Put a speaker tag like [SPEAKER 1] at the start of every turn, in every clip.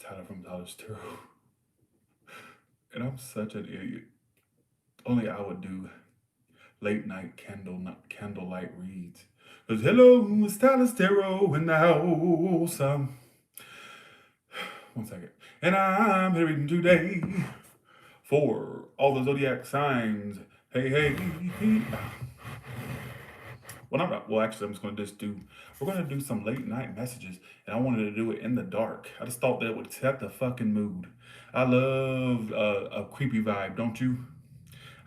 [SPEAKER 1] Tyler from Dollar's Tarot. And I'm such an idiot. Only I would do late night candlelight reads. Cause hello, it's Tyler Tarot in the house. One second. And I'm here reading today for all the zodiac signs. Hey, hey, hey. Well, I'm not. Well, actually, I'm just going to just do. We're going to do some late night messages, and I wanted to do it in the dark. I just thought that it would set the fucking mood. I love a creepy vibe, don't you?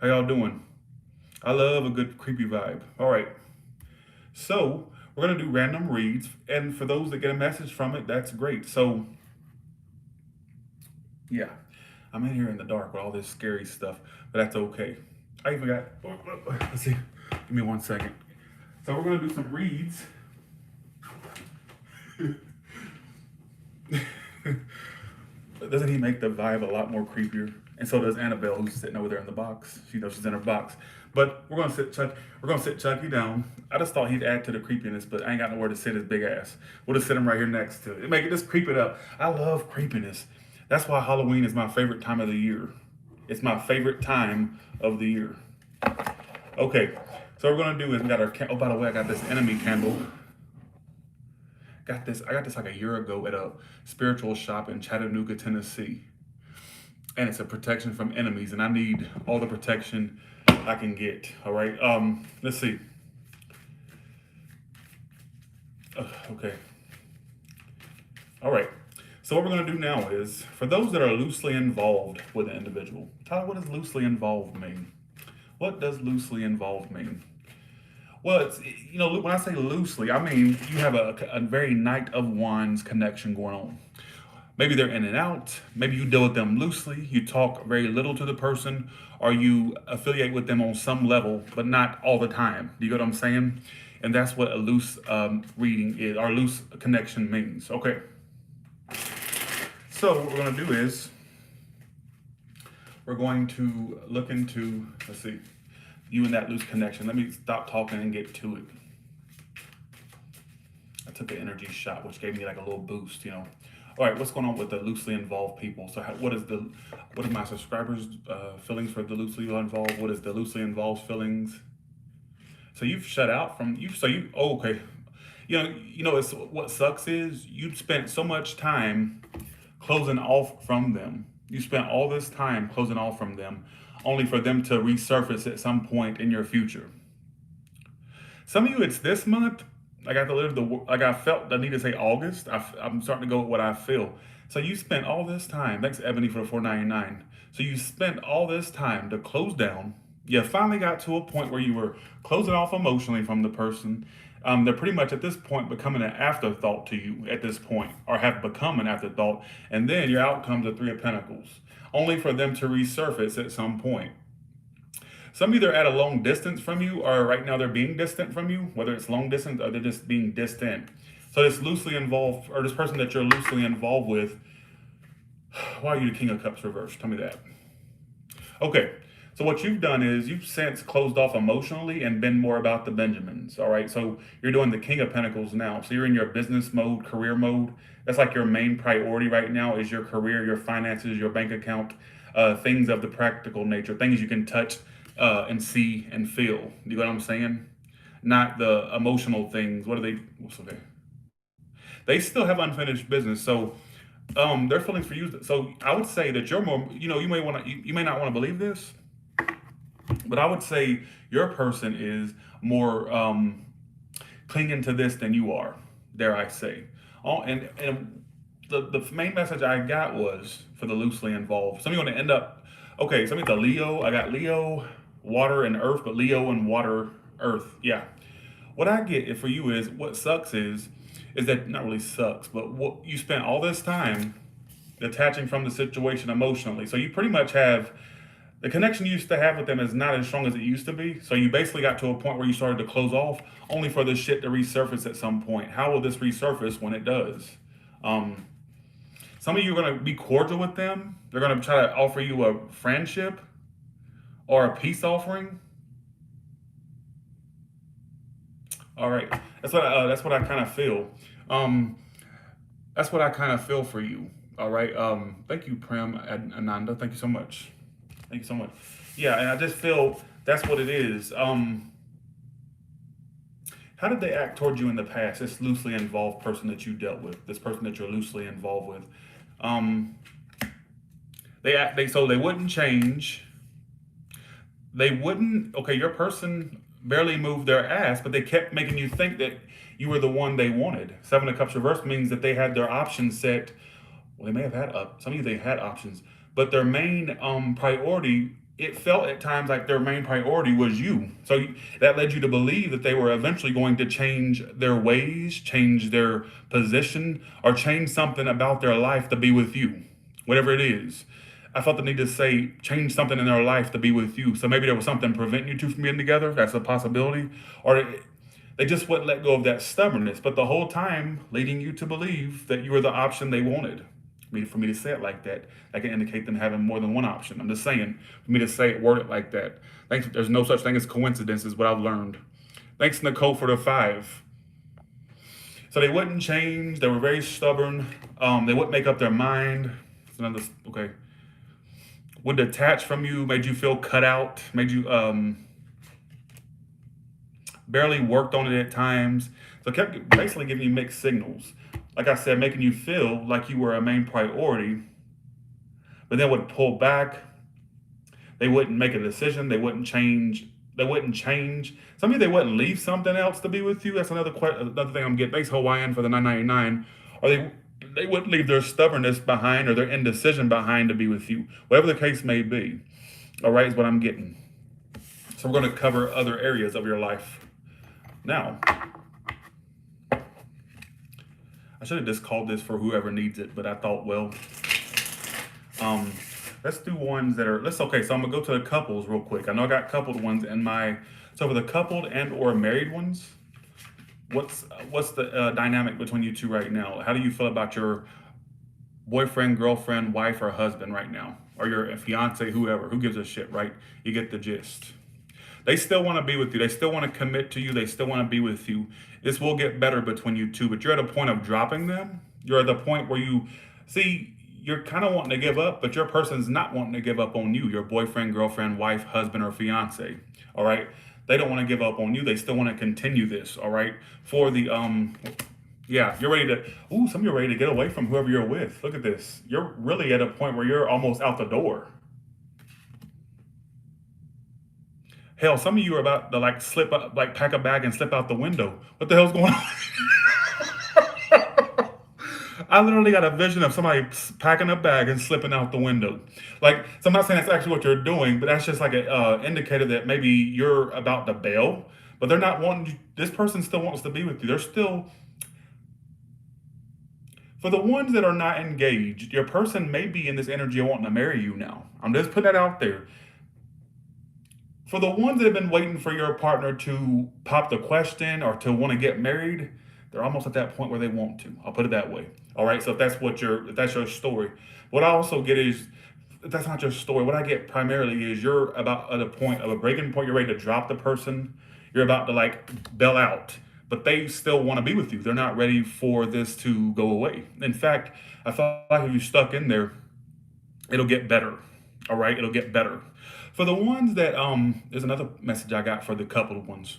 [SPEAKER 1] How y'all doing? I love a good creepy vibe. All right. So we're going to do random reads, and for those that get a message from it, that's great. So yeah, I'm in here in the dark with all this scary stuff, but that's okay. I even got. Let's see. Give me 1 second. So we're going to do some reads. Doesn't he make the vibe a lot more creepier? And so does Annabelle, who's sitting over there in the box. She knows she's in her box. But we're gonna sit Chucky down. I just thought he'd add to the creepiness, but I ain't got nowhere to sit his big ass. We'll just sit him right here next to it. Make it just creep it up. I love creepiness. That's why Halloween is my favorite time of the year. It's my favorite time of the year. Okay, so what we're gonna do is we got our. Oh, by the way, I got this enemy candle. Got this. I got this like a year ago at a spiritual shop in Chattanooga, Tennessee, and it's a protection from enemies. And I need all the protection I can get. All right. Let's see. Okay. All right. So what we're going to do now is, for those that are loosely involved with an individual, Tyler, what does loosely involved mean? What does loosely involved mean? Well, it's, when I say loosely, I mean you have a very Knight of Wands connection going on. Maybe they're in and out. Maybe you deal with them loosely. You talk very little to the person, or you affiliate with them on some level, but not all the time. Do you get what I'm saying? And that's what a loose reading is, or loose connection means. Okay. So what we're going to do is we're going to look into, let's see, you and that loose connection. Let me stop talking and get to it. I took an energy shot, which gave me like a little boost. All right, what's going on with the loosely involved people? So, what are my subscribers' feelings for the loosely involved? What is the loosely involved feelings? So you've shut out from you. So you, oh, okay. It's what sucks is you spent so much time closing off from them. You spent all this time closing off from them, only for them to resurface at some point in your future. Some of you, it's this month. Like I felt. I need to say August. I'm starting to go with what I feel. So you spent all this time. Thanks, Ebony, for the 4.99. So you spent all this time to close down. You finally got to a point where you were closing off emotionally from the person. They're pretty much at this point becoming an afterthought to you at this point, or have become an afterthought. And then your out comes the Three of Pentacles, only for them to resurface at some point. Some either at a long distance from you, or right now they're being distant from you, whether it's long distance or they're just being distant. So this loosely involved, or this person that you're loosely involved with, why are you the King of Cups reversed? Tell me that. Okay, so what you've done is you've since closed off emotionally and been more about the Benjamins. All right, so you're doing the King of Pentacles now. So you're in your business mode, career mode. That's like your main priority right now is your career, your finances, your bank account, things of the practical nature, things you can touch and see and feel. You know what I'm saying? Not the emotional things. What are they? What's okay? They still have unfinished business. So their feelings for you. So I would say that you're more. You may not want to believe this, but I would say your person is more clinging to this than you are. Dare I say? And the main message I got was for the loosely involved. Some of you want to end up. Okay, some of the Leo. I got Leo, water and earth, but Leo and water, earth. Yeah. What I get for you is what sucks is that not really sucks, but what you spent all this time detaching from the situation emotionally. So you pretty much have the connection you used to have with them is not as strong as it used to be. So you basically got to a point where you started to close off, only for this shit to resurface at some point. How will this resurface when it does? Some of you are going to be cordial with them. They're going to try to offer you a friendship or a peace offering. All right, that's what I kind of feel. That's what I kind of feel for you. All right. Thank you, Prem Ananda. Thank you so much. Thank you so much. Yeah, and I just feel that's what it is. How did they act toward you in the past? This loosely involved person that you dealt with, this person that you're loosely involved with. Um, so they wouldn't change. They wouldn't. Okay, your person barely moved their ass, but they kept making you think that you were the one they wanted. Seven of Cups reverse means that they had their options set. Well, they may have had some of you they had options, but their main priority. It felt at times like their main priority was you. So that led you to believe that they were eventually going to change their ways, change their position, or change something about their life to be with you, whatever it is. I felt the need to say change something in their life to be with you. So maybe there was something preventing you two from being together. That's a possibility. Or they just wouldn't let go of that stubbornness. But the whole time leading you to believe that you were the option they wanted. For me to say it like that can indicate them having more than one option. I'm just saying, for me to say it, word it like that. Thanks. There's no such thing as coincidence, is what I've learned. Thanks, Nicole, for the 5. So they wouldn't change. They were very stubborn. They wouldn't make up their mind. It's another, okay. Would detach from you, made you feel cut out, made you barely worked on it at times. So kept basically giving you mixed signals. Like I said, making you feel like you were a main priority, but then would pull back. They wouldn't make a decision. They wouldn't change. Some of you, they wouldn't leave something else to be with you. That's another thing I'm getting. Thanks, Hawaiian, for the 9.99. Or they wouldn't leave their stubbornness behind or their indecision behind to be with you. Whatever the case may be. All right, is what I'm getting. So we're going to cover other areas of your life. Now, I should have just called this for whoever needs it, but I thought, well, let's do ones that are, okay, so I'm gonna go to the couples real quick. I know I got coupled ones in so for the coupled and or married ones, what's the dynamic between you two right now? How do you feel about your boyfriend, girlfriend, wife, or husband right now? Or your fiance, whoever, who gives a shit, right? You get the gist. They still want to be with you. They still want to commit to you. They still want to be with you. This will get better between you two, but you're at a point of dropping them. You're at the point where you're kind of wanting to give up, but your person's not wanting to give up on you. Your boyfriend, girlfriend, wife, husband, or fiance. All right. They don't want to give up on you. They still want to continue this. All right. For the, yeah, you're ready to, some of you are ready to get away from whoever you're with. Look at this. You're really at a point where you're almost out the door. Hell, some of you are about to slip up, pack a bag and slip out the window. What the hell's going on? I literally got a vision of somebody packing a bag and slipping out the window. So I'm not saying that's actually what you're doing, but that's just like an indicator that maybe you're about to bail, but they're not wanting, this person still wants to be with you. They're still, for the ones that are not engaged, your person may be in this energy of wanting to marry you now. I'm just putting that out there. For the ones that have been waiting for your partner to pop the question or to want to get married, they're almost at that point where they want to. I'll put it that way. All right. So if that's your story, what I also get is, if that's not your story, what I get primarily is you're about at a point of a breaking point. You're ready to drop the person. You're about to bail out, but they still want to be with you. They're not ready for this to go away. In fact, I feel like if you stuck in there, it'll get better. All right. It'll get better. For the ones that, there's another message I got for the coupled ones.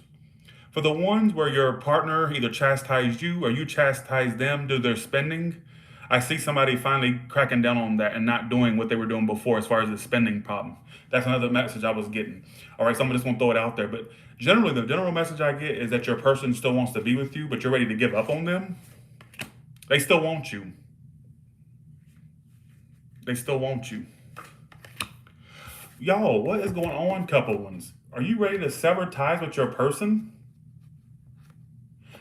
[SPEAKER 1] For the ones where your partner either chastised you or you chastise them due to their spending, I see somebody finally cracking down on that and not doing what they were doing before as far as the spending problem. That's another message I was getting. All right, so I'm just gonna throw it out there. But generally, the general message I get is that your person still wants to be with you, but you're ready to give up on them. They still want you. They still want you. Y'all, what is going on, couple ones? Are you ready to sever ties with your person?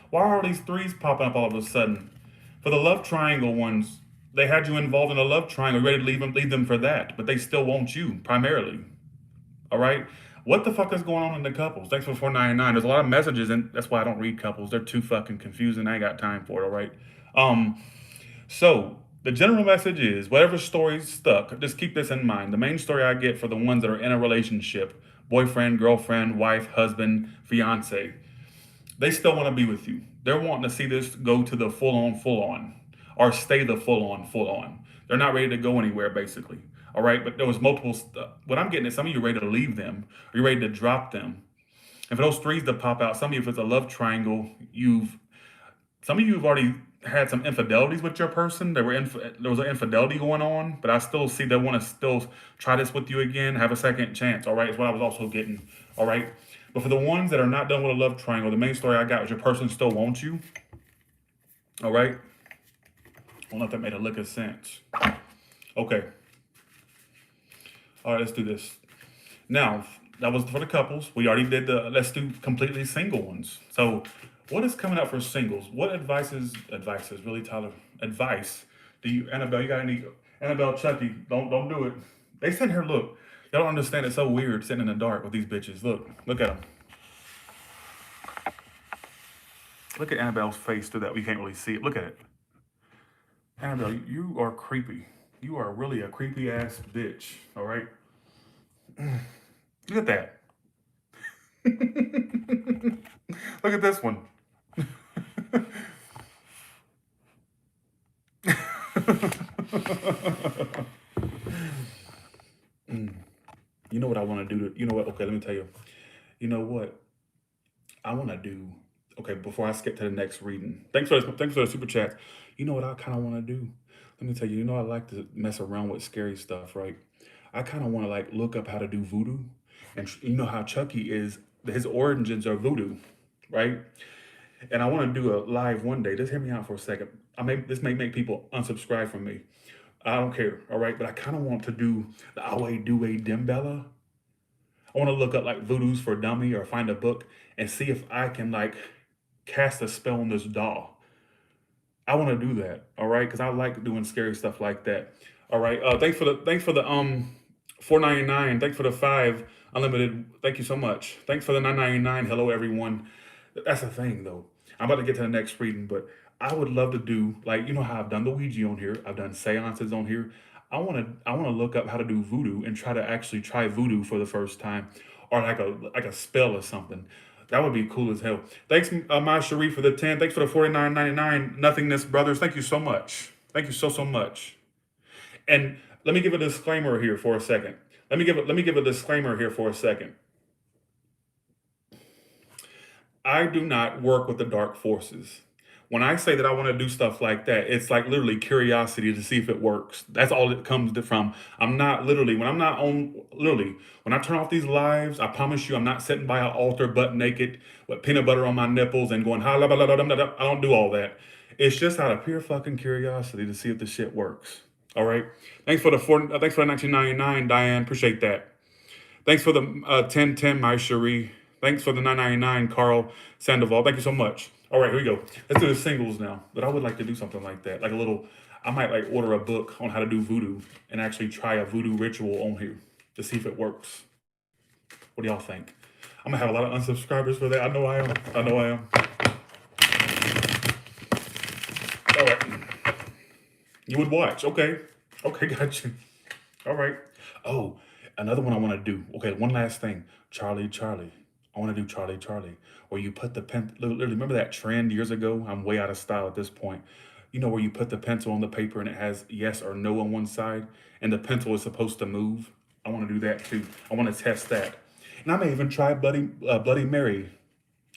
[SPEAKER 1] Why are these 3s popping up all of a sudden? For the love triangle ones, they had you involved in a love triangle, ready to leave them for that, but they still want you, primarily. All right? What the fuck is going on in the couples? Thanks for 499. There's a lot of messages, and that's why I don't read couples. They're too fucking confusing. I ain't got time for it, all right? So the general message is, whatever story's stuck, just keep this in mind. The main story I get for the ones that are in a relationship, boyfriend, girlfriend, wife, husband, fiance, they still want to be with you. They're wanting to see this go to the full on. or stay the full on. They're not ready to go anywhere, basically. All right, but there was multiple. What I'm getting is some of you are ready to leave them, or you're ready to drop them. And for those threes to pop out, some of you, if it's a love triangle, some of you have already had some infidelities with your person. There was an infidelity going on, but I still see they want to still try this with you again, have a second chance. All right, is what I was also getting. All right, but for the ones that are not done with a love triangle, the main story I got was your person still wants you. All right, I don't know if that made a lick of sense. Okay. All right, let's do this. Now, that was for the couples. We already did let's do completely single ones. So, what is coming up for singles? What advice is really, Tyler? Advice. Do you, Annabelle, you got any, Annabelle, Chucky, don't do it. They sitting here, look. Y'all don't understand, it's so weird sitting in the dark with these bitches. Look at them. Look at Annabelle's face through that. We can't really see it. Look at it. Annabelle, you are creepy. You are really a creepy ass bitch. All right. Look at that. Look at this one. You know what I want to do? You know what? Okay, let me tell you. You know what I want to do? Okay, before I skip to the next reading. Thanks for the super chat. You know what I kind of want to do? Let me tell you. You know I like to mess around with scary stuff, right? I kind of want to like look up how to do voodoo, and you know how Chucky is. His origins are voodoo, right? And I want to do a live one day. Just hear me out for a second. This may make people unsubscribe from me. I don't care, all right? But I kind of want to do the Awe Due Dembella. I want to look up like voodoos for dummy or find a book and see if I can like cast a spell on this doll. I want to do that, all right? Because I like doing scary stuff like that. All right. Thanks for the $4.99. Thanks for the 5 unlimited. Thank you so much. Thanks for the $9.99. Hello everyone. That's the thing though. I'm about to get to the next reading, but I would love to do like you know how I've done the Ouija on here. I've done seances on here. I wanna look up how to do voodoo and try voodoo for the first time, or like a spell or something. That would be cool as hell. Thanks, my Sharif for the 10. Thanks for the $49.99. Nothingness Brothers. Thank you so much. Thank you so much. And let me give a disclaimer here for a second. Let me give a disclaimer here for a second. I do not work with the dark forces. When I say that I want to do stuff like that, it's like literally curiosity to see if it works. That's all it comes from. I'm not literally, when I turn off these lives, I promise you I'm not sitting by an altar butt naked with peanut butter on my nipples and going, I don't do all that. It's just out of pure fucking curiosity to see if the shit works. All right. Thanks for the 1999, Diane. Appreciate that. Thanks for the 1010, my Cherie. Thanks for the 999, Carl Sandoval. Thank you so much. All right, here we go. Let's do the singles now. But I would like to do something like that, like I might like order a book on how to do voodoo and actually try a voodoo ritual on here to see if it works. What do y'all think? I'm gonna have a lot of unsubscribers for that. I know I am. All right. You would watch. Okay, gotcha. All right. Oh, another one I want to do. Okay, one last thing. Charlie. I want to do Charlie. Where you put the pen. Literally, remember that trend years ago? I'm way out of style at this point. You know where you put the pencil on the paper and it has yes or no on one side, and the pencil is supposed to move. I want to do that too. I want to test that, and I may even try Bloody Mary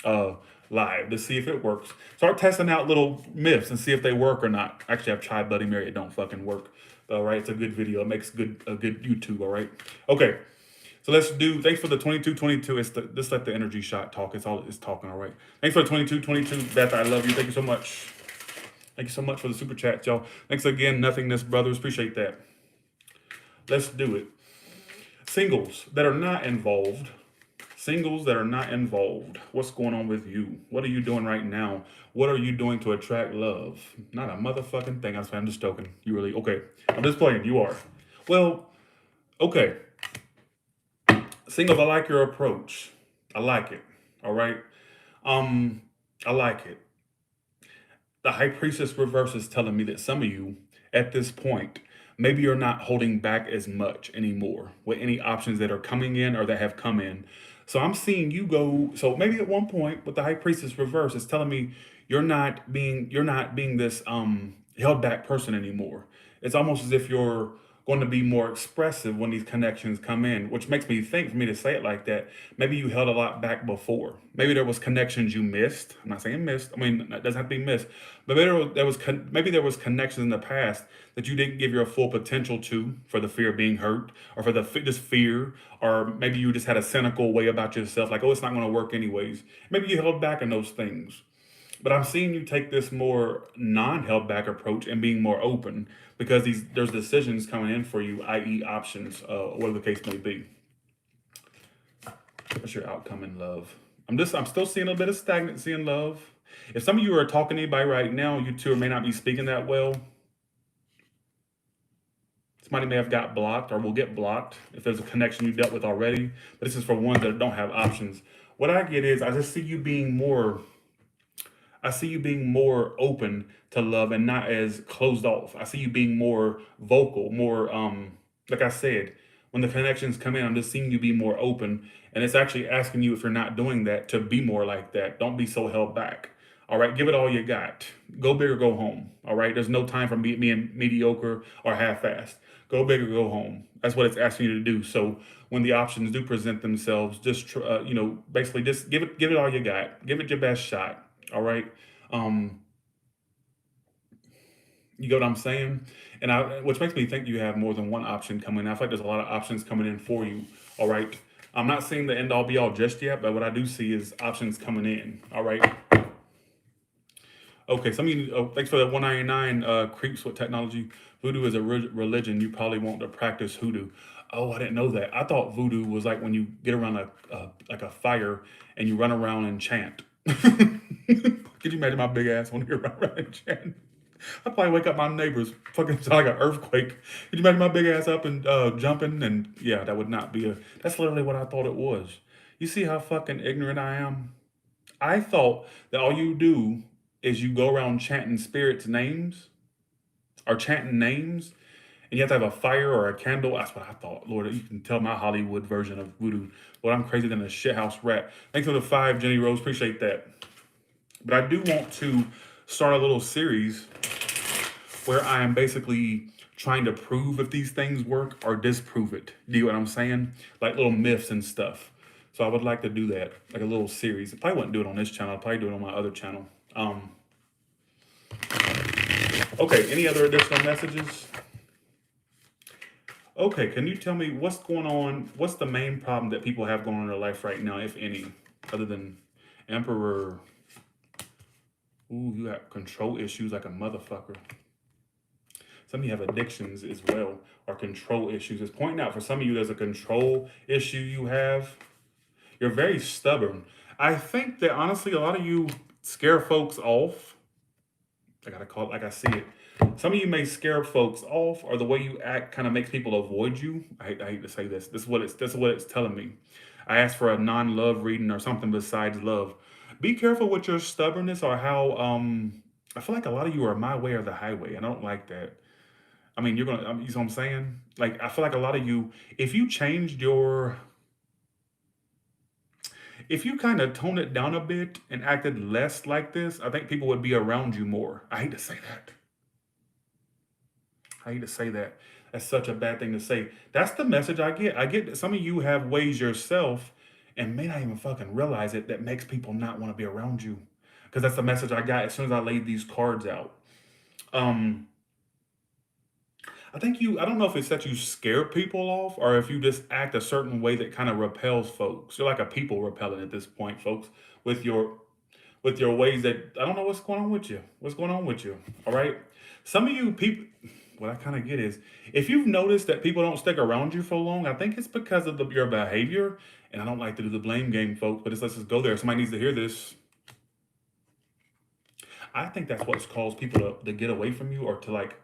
[SPEAKER 1] live to see if it works. Start testing out little myths and see if they work or not. Actually, I've tried Bloody Mary. It don't fucking work. All right, it's a good video. It makes a good YouTube. All right. Okay. So let's do, thanks for the 2222. Just let the energy shot talk. It's all it's talking, all right. Thanks for the 2222. Beth, I love you. Thank you so much. Thank you so much for the super chat, y'all. Thanks again, Nothingness Brothers. Appreciate that. Let's do it. Singles that are not involved. What's going on with you? What are you doing right now? What are you doing to attract love? Not a motherfucking thing. I'm just joking. You really, okay. I'm just playing. You are. Well, okay. Singles, I like your approach. I like it. All right. I like it. The High Priestess reverse is telling me that some of you at this point, maybe you're not holding back as much anymore with any options that are coming in or that have come in. So I'm seeing you go. So maybe at one point with the High Priestess reverse, it's telling me you're not being this held back person anymore. It's almost as if you're going to be more expressive when these connections come in, which makes me think, for me to say it like that, maybe you held a lot back before. Maybe there was connections you missed. I'm not saying missed. I mean, it doesn't have to be missed. But maybe there was connections in the past that you didn't give your full potential to for the fear of being hurt, or for the just fear, or maybe you just had a cynical way about yourself, like, oh, it's not going to work anyways. Maybe you held back on those things. But I'm seeing you take this more non-held back approach and being more open, because there's decisions coming in for you, i.e., options, whatever the case may be. What's your outcome in love? I'm still seeing a bit of stagnancy in love. If some of you are talking to anybody right now, you two may not be speaking that well. Somebody may have got blocked or will get blocked if there's a connection you dealt with already. But this is for ones that don't have options. What I get is, I see you being more open to love and not as closed off. I see you being more vocal, more like I said, when the connections come in, I'm just seeing you be more open. And it's actually asking you, if you're not doing that, to be more like that. Don't be so held back. All right, give it all you got. Go big or go home. All right, there's no time for being mediocre or half-assed. Go big or go home. That's what it's asking you to do. So when the options do present themselves, just basically just give it all you got. Give it your best shot. All right. Um, you get what I'm saying? Which makes me think you have more than one option coming. I feel like there's a lot of options coming in for you. All right. I'm not seeing the end all be all just yet, but what I do see is options coming in. All right. Okay. Some of you, thanks for that 199 creeps with technology. Voodoo is a religion. You probably want to practice hoodoo. Oh, I didn't know that. I thought voodoo was like when you get around like a fire and you run around and chant. Could you imagine my big ass when you run around and chant? I'd probably wake up my neighbors. Fucking sound like an earthquake. Could you imagine my big ass up and jumping? And yeah, that would not be that's literally what I thought it was. You see how fucking ignorant I am? I thought that all you do is you go around chanting spirits' names, or chanting names, and you have to have a fire or a candle. That's what I thought. Lord, you can tell my Hollywood version of voodoo. Lord, I'm crazy than a shithouse rat. Thanks for the 5, Jenny Rose. Appreciate that. But I do want to start a little series where I am basically trying to prove if these things work or disprove it. Do you know what I'm saying? Like little myths and stuff. So I would like to do that, like a little series. I probably wouldn't do it on this channel. I'll probably do it on my other channel. Okay, any other additional messages? Okay, can you tell me what's going on? What's the main problem that people have going on in their life right now, if any, other than Emperor? Ooh, you got control issues like a motherfucker. Some of you have addictions as well, or control issues. It's pointing out for some of you there's a control issue you have. You're very stubborn. I think that honestly, a lot of you scare folks off. I gotta call it like I see it. Some of you may scare folks off, or the way you act kind of makes people avoid you. I hate to say this. This is what it's telling me. I asked for a non-love reading or something besides love. Be careful with your stubbornness, or how I feel like a lot of you are my way or the highway. I don't like that. I mean, you know what I'm saying? Like, I feel like a lot of you, if you kind of tone it down a bit and acted less like this, I think people would be around you more. I hate to say that. That's such a bad thing to say. That's the message I get. I get that some of you have ways yourself and may not even fucking realize it, that makes people not want to be around you. Because that's the message I got as soon as I laid these cards out. I don't know if it's that you scare people off, or if you just act a certain way that kind of repels folks. You're like a people repellent at this point, folks, with your ways that, I don't know what's going on with you. What's going on with you? All right. Some of you people, what I kind of get is, if you've noticed that people don't stick around you for long, I think it's because of your behavior. And I don't like to do the blame game, folks, but let's just go there. Somebody needs to hear this. I think that's what's caused people to get away from you, or to like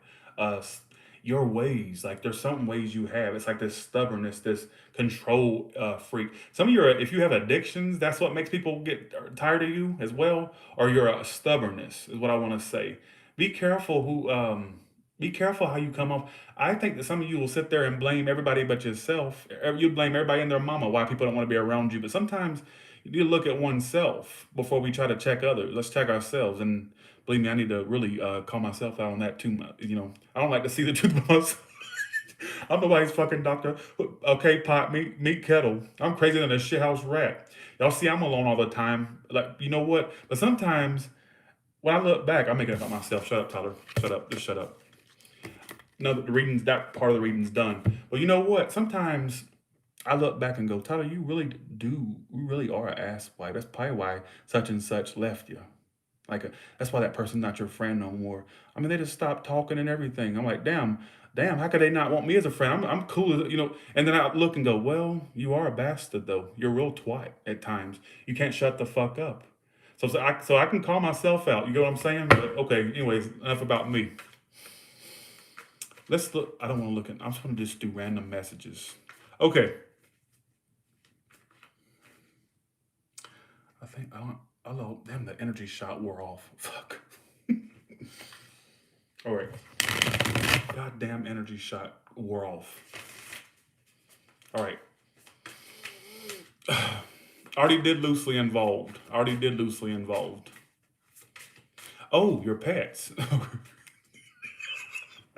[SPEAKER 1] your ways. Like, there's certain ways you have. It's like this stubbornness, this control freak. Some of your, if you have addictions, that's what makes people get tired of you as well. Or your stubbornness is what I want to say. Be careful be careful how you come off. I think that some of you will sit there and blame everybody but yourself. You blame everybody and their mama why people don't want to be around you. But sometimes you need to look at oneself before we try to check others. Let's check ourselves. And Believe me, I need to really call myself out on that too much. I don't like to see the truth about myself. I'm nobody's fucking doctor. Okay, pot, meat kettle. I'm crazier than a shithouse rat. Y'all see, I'm alone all the time. Like, you know what? But sometimes when I look back, I'm making it about myself. Shut up, Tyler. Shut up. Just shut up. No, that part of the reading's done. But you know what? Sometimes I look back and go, Tyler, you really are an ass wife. That's probably why such and such left you. That's why that person's not your friend no more. I mean, they just stopped talking and everything. I'm like, damn, how could they not want me as a friend? I'm cool, And then I look and go, well, you are a bastard though. You're a real twat at times. You can't shut the fuck up. So I can call myself out. You get what I'm saying? But okay, anyways, enough about me. Let's look. I don't want to look at. I'm just going to just do random messages. Okay. I think I don't. Hello, damn, the energy shot wore off. Fuck. All right. Goddamn energy shot wore off. All right. Already did loosely involved. Oh, your pets.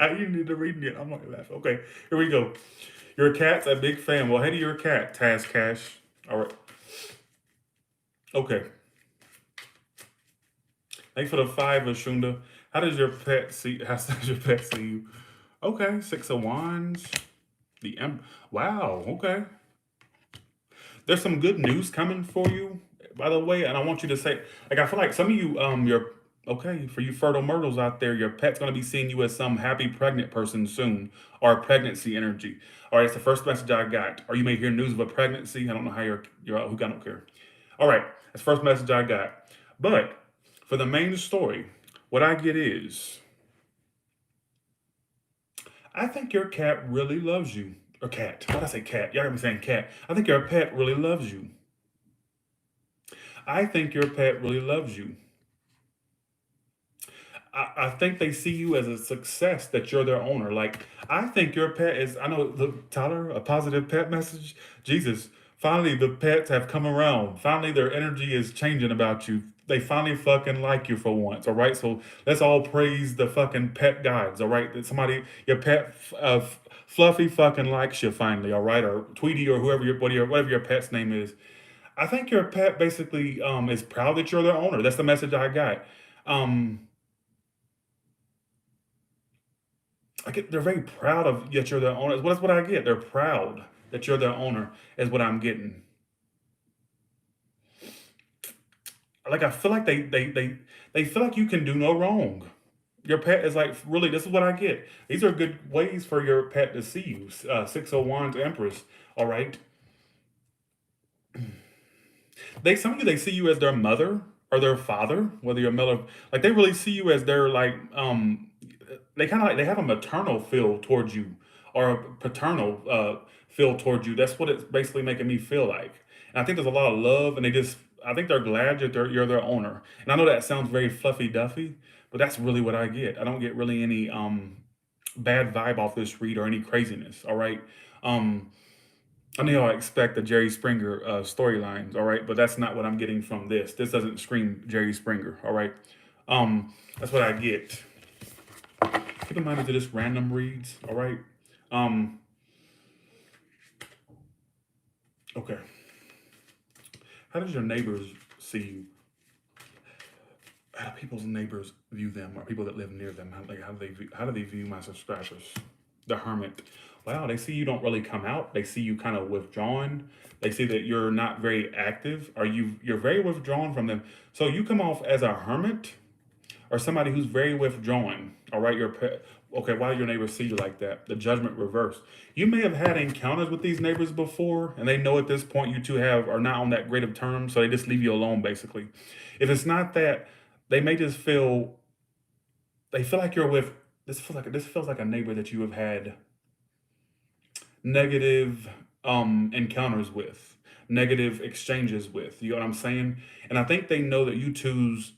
[SPEAKER 1] You need to read it. I'm not gonna laugh. Okay, here we go. Your cat's a big fan. Well, hey to your cat, Taz Cash. All right. Okay. Thanks for the 5, Ashunda. How does your pet see? How does your pet see you? Okay, 6 of Wands. Wow. Okay. There's some good news coming for you, by the way, and I want you to say, like, I feel like some of you, for you fertile myrtles out there, your pet's gonna be seeing you as some happy pregnant person soon, or a pregnancy energy. All right, it's the first message I got. Or you may hear news of a pregnancy. I don't know how you're out. I don't care. All right, that's the first message I got. But for the main story, what I get is, I think your cat really loves you. Or cat. Why did I say cat? Y'all got me saying cat. I think your pet really loves you. I think your pet really loves you. I think they see you as a success, that you're their owner. Like, I think your pet is, I know, Tyler, a positive pet message. Jesus, finally the pets have come around. Finally their energy is changing about you. They finally fucking like you for once, all right? So let's all praise the fucking pet gods, all right? That somebody, your pet, Fluffy fucking likes you finally, all right? Or Tweety, or whatever your pet's name is. I think your pet basically is proud that you're their owner. That's the message I got. Um, they're very proud of that you're their owner. That's what I get. They're proud that you're their owner, is what I'm getting. Like, I feel like they feel like you can do no wrong. Your pet is like, really, this is what I get. These are good ways for your pet to see you. 6 of Wands Empress. All right. Some of you, they see you as their mother or their father, whether you're a male, like they really see you as their, like, they kind of like, they have a maternal feel towards you, or a paternal feel towards you. That's what it's basically making me feel like. And I think there's a lot of love, and I think they're glad that you're their owner. And I know that sounds very fluffy duffy, but that's really what I get. I don't get really any bad vibe off this read, or any craziness. All right. Um, I know I expect the Jerry Springer storylines, all right, but that's not what I'm getting from this. This doesn't scream Jerry Springer, all right. That's what I get. Keep in mind that this random reads, all right. Okay. How does your neighbors see you? How do people's neighbors view them, or people that live near them? How do they view my subscribers? The Hermit. Wow, they see you don't really come out. They see you kind of withdrawn. They see that you're not very active, or you're very withdrawn from them. So you come off as a hermit, or somebody who's very withdrawn. All right, okay. Why do your neighbors see you like that? The Judgment reversed. You may have had encounters with these neighbors before, and they know at this point you two are not on that great of terms, so they just leave you alone, basically. If it's not that, they may just they feel like you're with. This feels like a neighbor that you have had negative encounters with, negative exchanges with. You know what I'm saying? And I think they know that you two's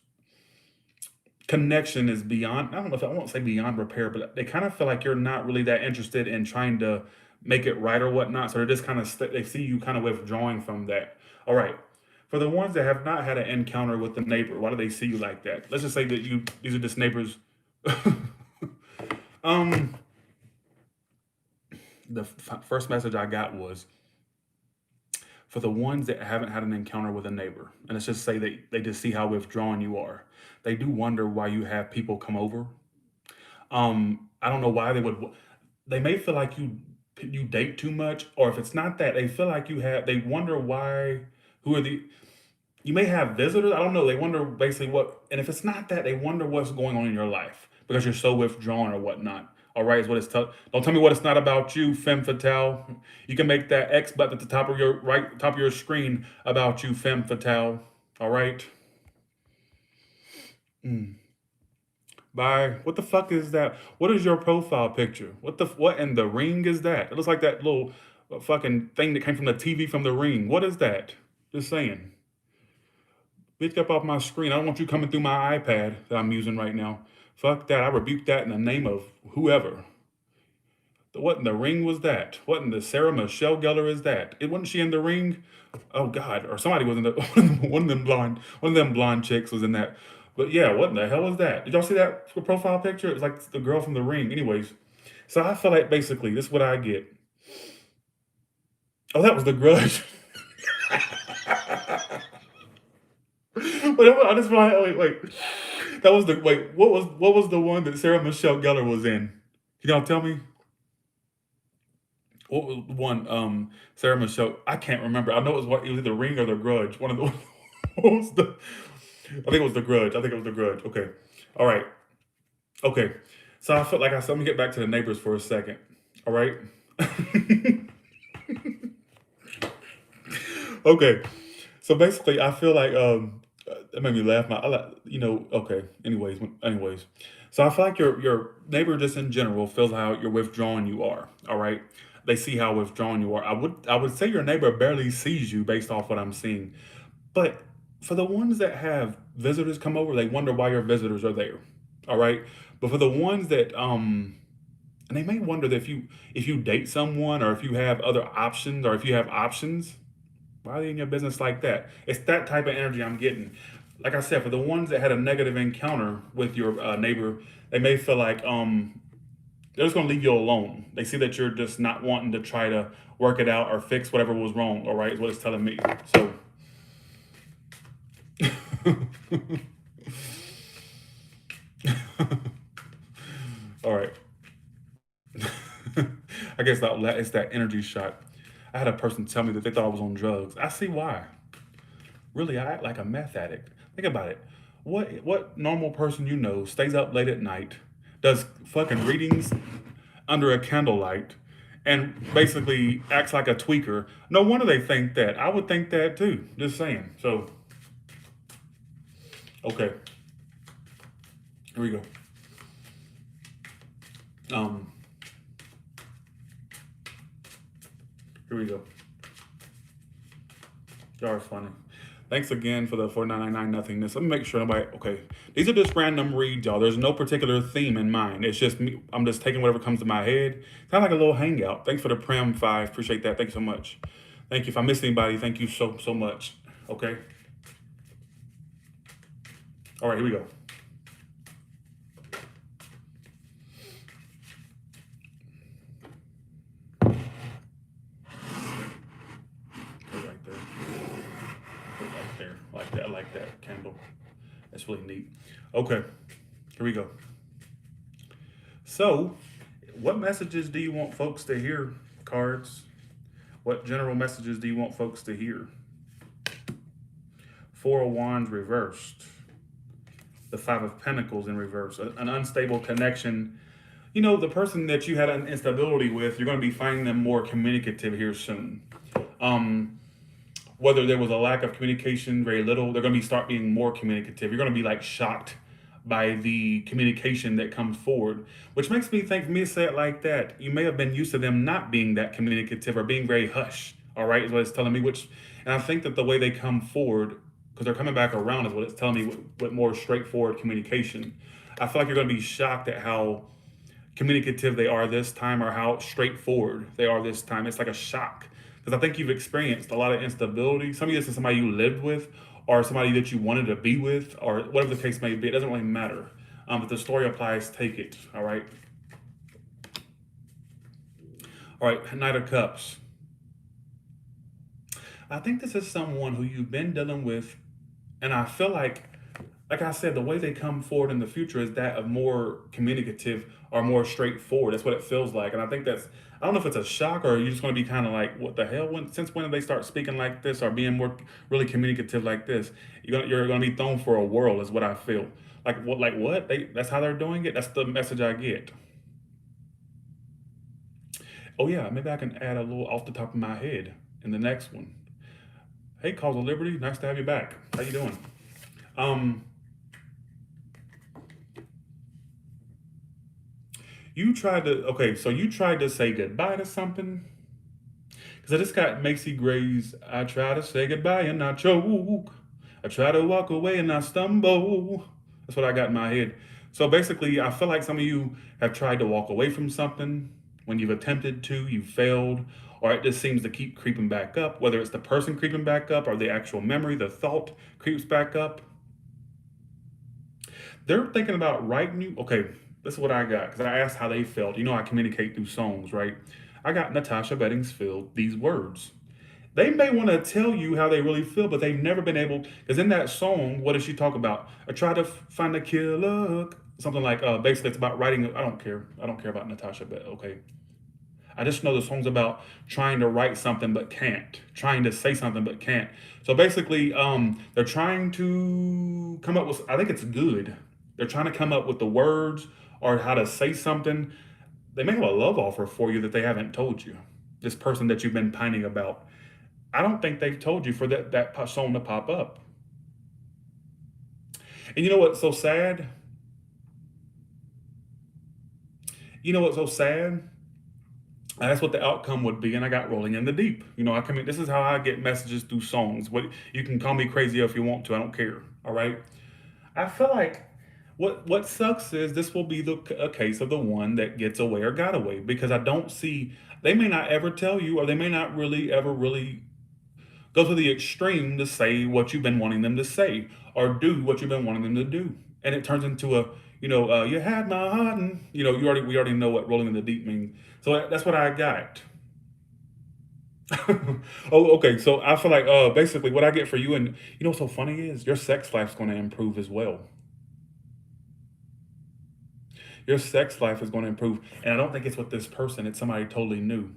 [SPEAKER 1] connection is beyond, I don't know if I won't say beyond repair, but they kind of feel like you're not really that interested in trying to make it right or whatnot. So they're just kind of, they see you kind of withdrawing from that. All right. For the ones that have not had an encounter with the neighbor, why do they see you like that? Let's just say that these are just neighbors. um, the first message I got was for the ones that haven't had an encounter with a neighbor, and let's just say they just see how withdrawn you are. They do wonder why you have people come over. I don't know why they would. They may feel like you date too much, or if it's not that, they feel like you have. They wonder why. Who are the? You may have visitors. I don't know. They wonder basically what, and if it's not that, they wonder what's going on in your life because you're so withdrawn or whatnot. All right, is what it's tell. Don't tell me what it's not about you, femme fatale. You can make that X button at the top of your right top of your screen about you, femme fatale. All right. Mm. Bye. What the fuck is that? What is your profile picture? What in the ring is that? It looks like that little fucking thing that came from the TV from the ring. What is that? Just saying. Bitch up off my screen. I don't want you coming through my iPad that I'm using right now. Fuck that. I rebuke that in the name of whoever. What in the ring was that? What in the Sarah Michelle Gellar is that? It wasn't she in the ring? Oh God, or somebody was in the one of them blonde chicks was in that. But yeah, what in the hell was that? Did y'all see that profile picture? It was like the girl from the ring. Anyways, so I feel like basically this is what I get. Oh, that was the grudge. But I just wait. That was the wait. What was the one that Sarah Michelle Gellar was in? Can y'all tell me? What was the one? Sarah Michelle. I can't remember. I know it was either Ring or The Grudge. One of the. What was the? I think it was The Grudge. I think it was The Grudge. Okay. All right. Okay. So I felt like I said, let me get back to the neighbors for a second. All right. Okay. So basically, I feel like it made me laugh. Okay. Anyways. So I feel like your neighbor just in general feels how you're withdrawn you are. All right. They see how withdrawn you are. I would say your neighbor barely sees you based off what I'm seeing. But for the ones that have visitors come over, they wonder why your visitors are there. All right. But for the ones that and they may wonder that if you date someone or if you have other options or if you have options, why are they in your business like that? It's that type of energy I'm getting. Like I said, for the ones that had a negative encounter with your neighbor, they may feel like they're just gonna leave you alone. They see that you're just not wanting to try to work it out or fix whatever was wrong. All right, is what it's telling me. So, all right. I guess it's that energy shot. I had a person tell me that they thought I was on drugs. I see why. Really, I act like a meth addict. Think about it. What normal person you know stays up late at night, does fucking readings under a candlelight, and basically acts like a tweaker? No wonder they think that. I would think that too. Just saying. So, okay, here we go. Um, Here we go. Y'all are funny. Thanks again for the 4999 nothingness. Let me make sure nobody. Okay, these are just random reads, y'all. There's no particular theme in mind. It's just me. I'm just taking whatever comes to my head. Kind of like a little hangout. Thanks for the Prem 5. Appreciate that. Thank you so much. Thank you. If I missed anybody, thank you so much. Okay. All right, here we go. Put it right there. Put it right there. Like that. I like that candle. That's really neat. Okay, here we go. So, what messages do you want folks to hear, cards? What general messages do you want folks to hear? Four of Wands reversed. The Five of Pentacles in reverse. An unstable connection. You know, the person that you had an instability with, you're going to be finding them more communicative here soon. Whether there was a lack of communication, very little, they're going to start being more communicative. You're going to be like shocked by the communication that comes forward, which makes me think, for me to say it like that, you may have been used to them not being that communicative or being very hush. All right, is what it's telling me. And I think that the way they come forward, because they're coming back around, is what it's telling me with more straightforward communication. I feel like you're going to be shocked at how communicative they are this time or how straightforward they are this time. It's like a shock Because I think you've experienced a lot of instability. Some of this is somebody you lived with, or somebody that you wanted to be with, or whatever the case may be. It doesn't really matter. But the story applies, take it. All right. All right. Knight of Cups. I think this is someone who you've been dealing with, and I feel like I said, the way they come forward in the future is that of more communicative or more straightforward. That's what it feels like, and I think that's. I don't know if it's a shock or you're just going to be kind of like, what the hell? Since when did they start speaking like this or being more really communicative like this? You're gonna be thrown for a whirl, is what I feel. Like what? Like what? That's how they're doing it. That's the message I get. Oh yeah, maybe I can add a little off the top of my head in the next one. Hey, Cause of Liberty, nice to have you back. How you doing? Um, you tried to okay, so you tried to say goodbye to something because I just got Macy Gray's. I try to say goodbye and I choke. I try to walk away and I stumble. That's what I got in my head. So basically, I feel like some of you have tried to walk away from something. When you've attempted to, you've failed, or it just seems to keep creeping back up, whether it's the person creeping back up or the actual memory, the thought creeps back up. They're thinking about writing you. Okay, this is what I got because I asked how they felt. You know, I communicate through songs, right? I got Natasha Bedingfield these words. They may want to tell you how they really feel, but they've never been able. Because in that song, what does she talk about? I try to find a killer. Something like, basically, it's about writing. I don't care. I don't care about Natasha, but okay. I just know the song's about trying to write something but can't, trying to say something but can't. So basically, they're trying to come up with. I think it's good. They're trying to come up with the words or how to say something. They may have a love offer for you that they haven't told you. This person that you've been pining about. I don't think they've told you for that song to pop up. And you know what's so sad? You know what's so sad? That's what the outcome would be, and I got Rolling in the Deep. You know, I come in. This is how I get messages through songs. What you can call me crazy if you want to. I don't care. All right. I feel like what sucks is this will be a case of the one that gets away or got away because I don't see. They may not ever tell you, or they may not really ever really go to the extreme to say what you've been wanting them to say or do what you've been wanting them to do, and it turns into a you had my heart, and we already know what rolling in the deep means. So that's what I got. Oh, okay. So I feel like basically what I get for you, and you know what's so funny is your sex life's going to improve as well. Your sex life is going to improve, and I don't think it's with this person. It's somebody totally new.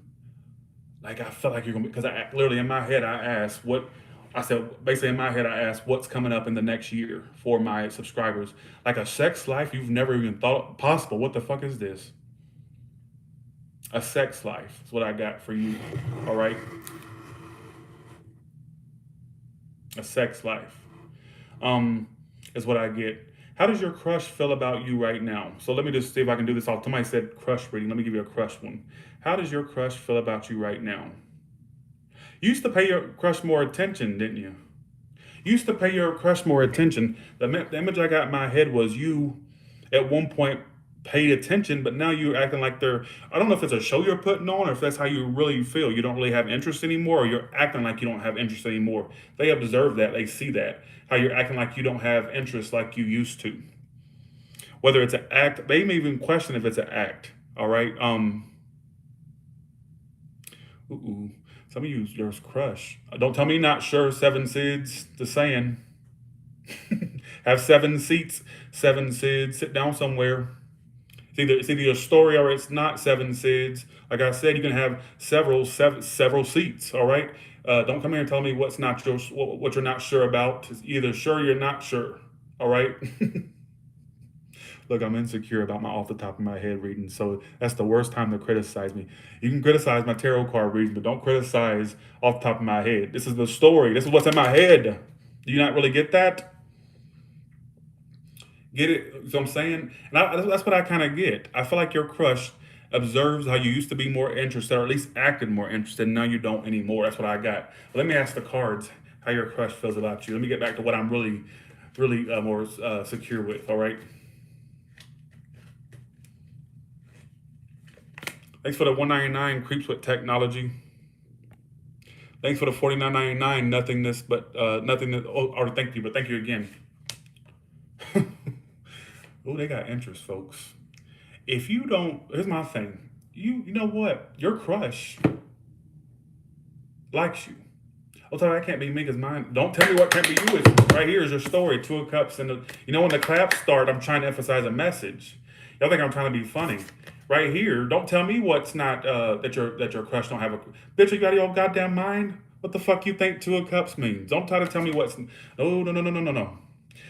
[SPEAKER 1] Like I felt like you're gonna because I literally in my head I asked what I said basically in my head I asked what's coming up in the next year for my subscribers. Like a sex life you've never even thought possible. What the fuck is this? A sex life is what I got for you. All right, a sex life is what I get. How does your crush feel about you right now? So let me just see if I can do this off. Somebody said crush reading. Let me give you a crush one. How does your crush feel about you right now? You used to pay your crush more attention, didn't you? You used to pay your crush more attention. The image I got in my head was you at one point paid attention, but now you're acting like they're. I don't know if it's a show you're putting on or if that's how you really feel. You don't really have interest anymore, or you're acting like you don't have interest anymore. They observe that, they see that. How you're acting like you don't have interest like you used to. Whether it's an act, they may even question if it's an act. All right. Ooh. Some of you, yours crush. Don't tell me not sure. Seven Sids, the saying. Have seven seats, seven Sids. Sit down somewhere. It's either your story or it's not seven Sids. Like I said, you can have several seats. All right. Don't come here and tell me what you're not sure about. It's either sure or you're not sure. All right. Look, I'm insecure about my off the top of my head reading, so that's the worst time to criticize me. You can criticize my tarot card reading, but don't criticize off the top of my head. This is the story. This is what's in my head. Do you not really get that? Get it? You know what I'm saying? And that's what I kind of get. I feel like your crush observes how you used to be more interested, or at least acted more interested, and now you don't anymore. That's what I got. But let me ask the cards how your crush feels about you. Let me get back to what I'm really more secure with. All right. Thanks for the 199 creeps with technology. Thanks for the 49.99. Nothingness, but nothing. Or thank you, but thank you again. Oh, they got interest, folks. If you don't, here's my thing. You know what? Your crush likes you. Oh, sorry, that can't be me because mine. Don't tell me what can't be you. It's right here is your story. Two of Cups, and when the claps start, I'm trying to emphasize a message. Y'all think I'm trying to be funny? Right here, don't tell me what's not that your crush don't have a bitch. You got your goddamn mind. What the fuck you think Two of Cups means? Don't try to tell me what's. No, no, no, no, no, no, no.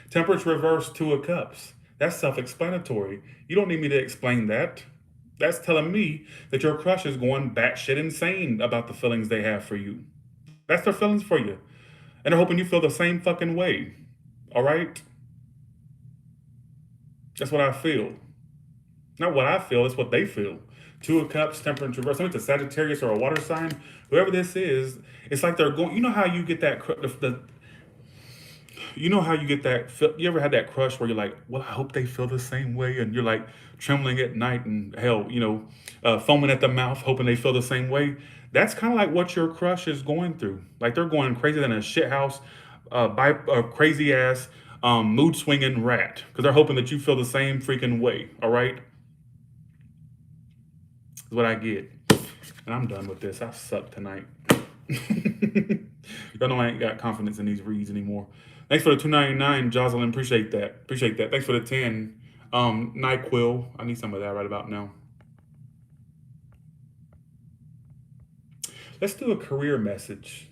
[SPEAKER 1] Temperance reverse Two of Cups. That's self-explanatory. You don't need me to explain that. That's telling me that your crush is going batshit insane about the feelings they have for you. That's their feelings for you. And they're hoping you feel the same fucking way. All right? That's what I feel. Not what I feel, it's what they feel. Two of Cups, temperance reverse. Something it's a Sagittarius or a water sign. Whoever this is, it's like they're going. You know how you get that you know how you get that you ever had that crush where you're like, well, I hope they feel the same way, and you're like trembling at night and hell, foaming at the mouth hoping they feel the same way. That's kind of like what your crush is going through. Like they're going crazy than a shit house by a crazy ass mood swinging rat because they're hoping that you feel the same freaking way. All right, is what I get. And I'm done with this. I suck tonight. Y'all know I ain't got confidence in these reads anymore. Thanks for the 2.99, Jocelyn. Appreciate that. Appreciate that. Thanks for the 10. NyQuil. I need some of that right about now. Let's do a career message.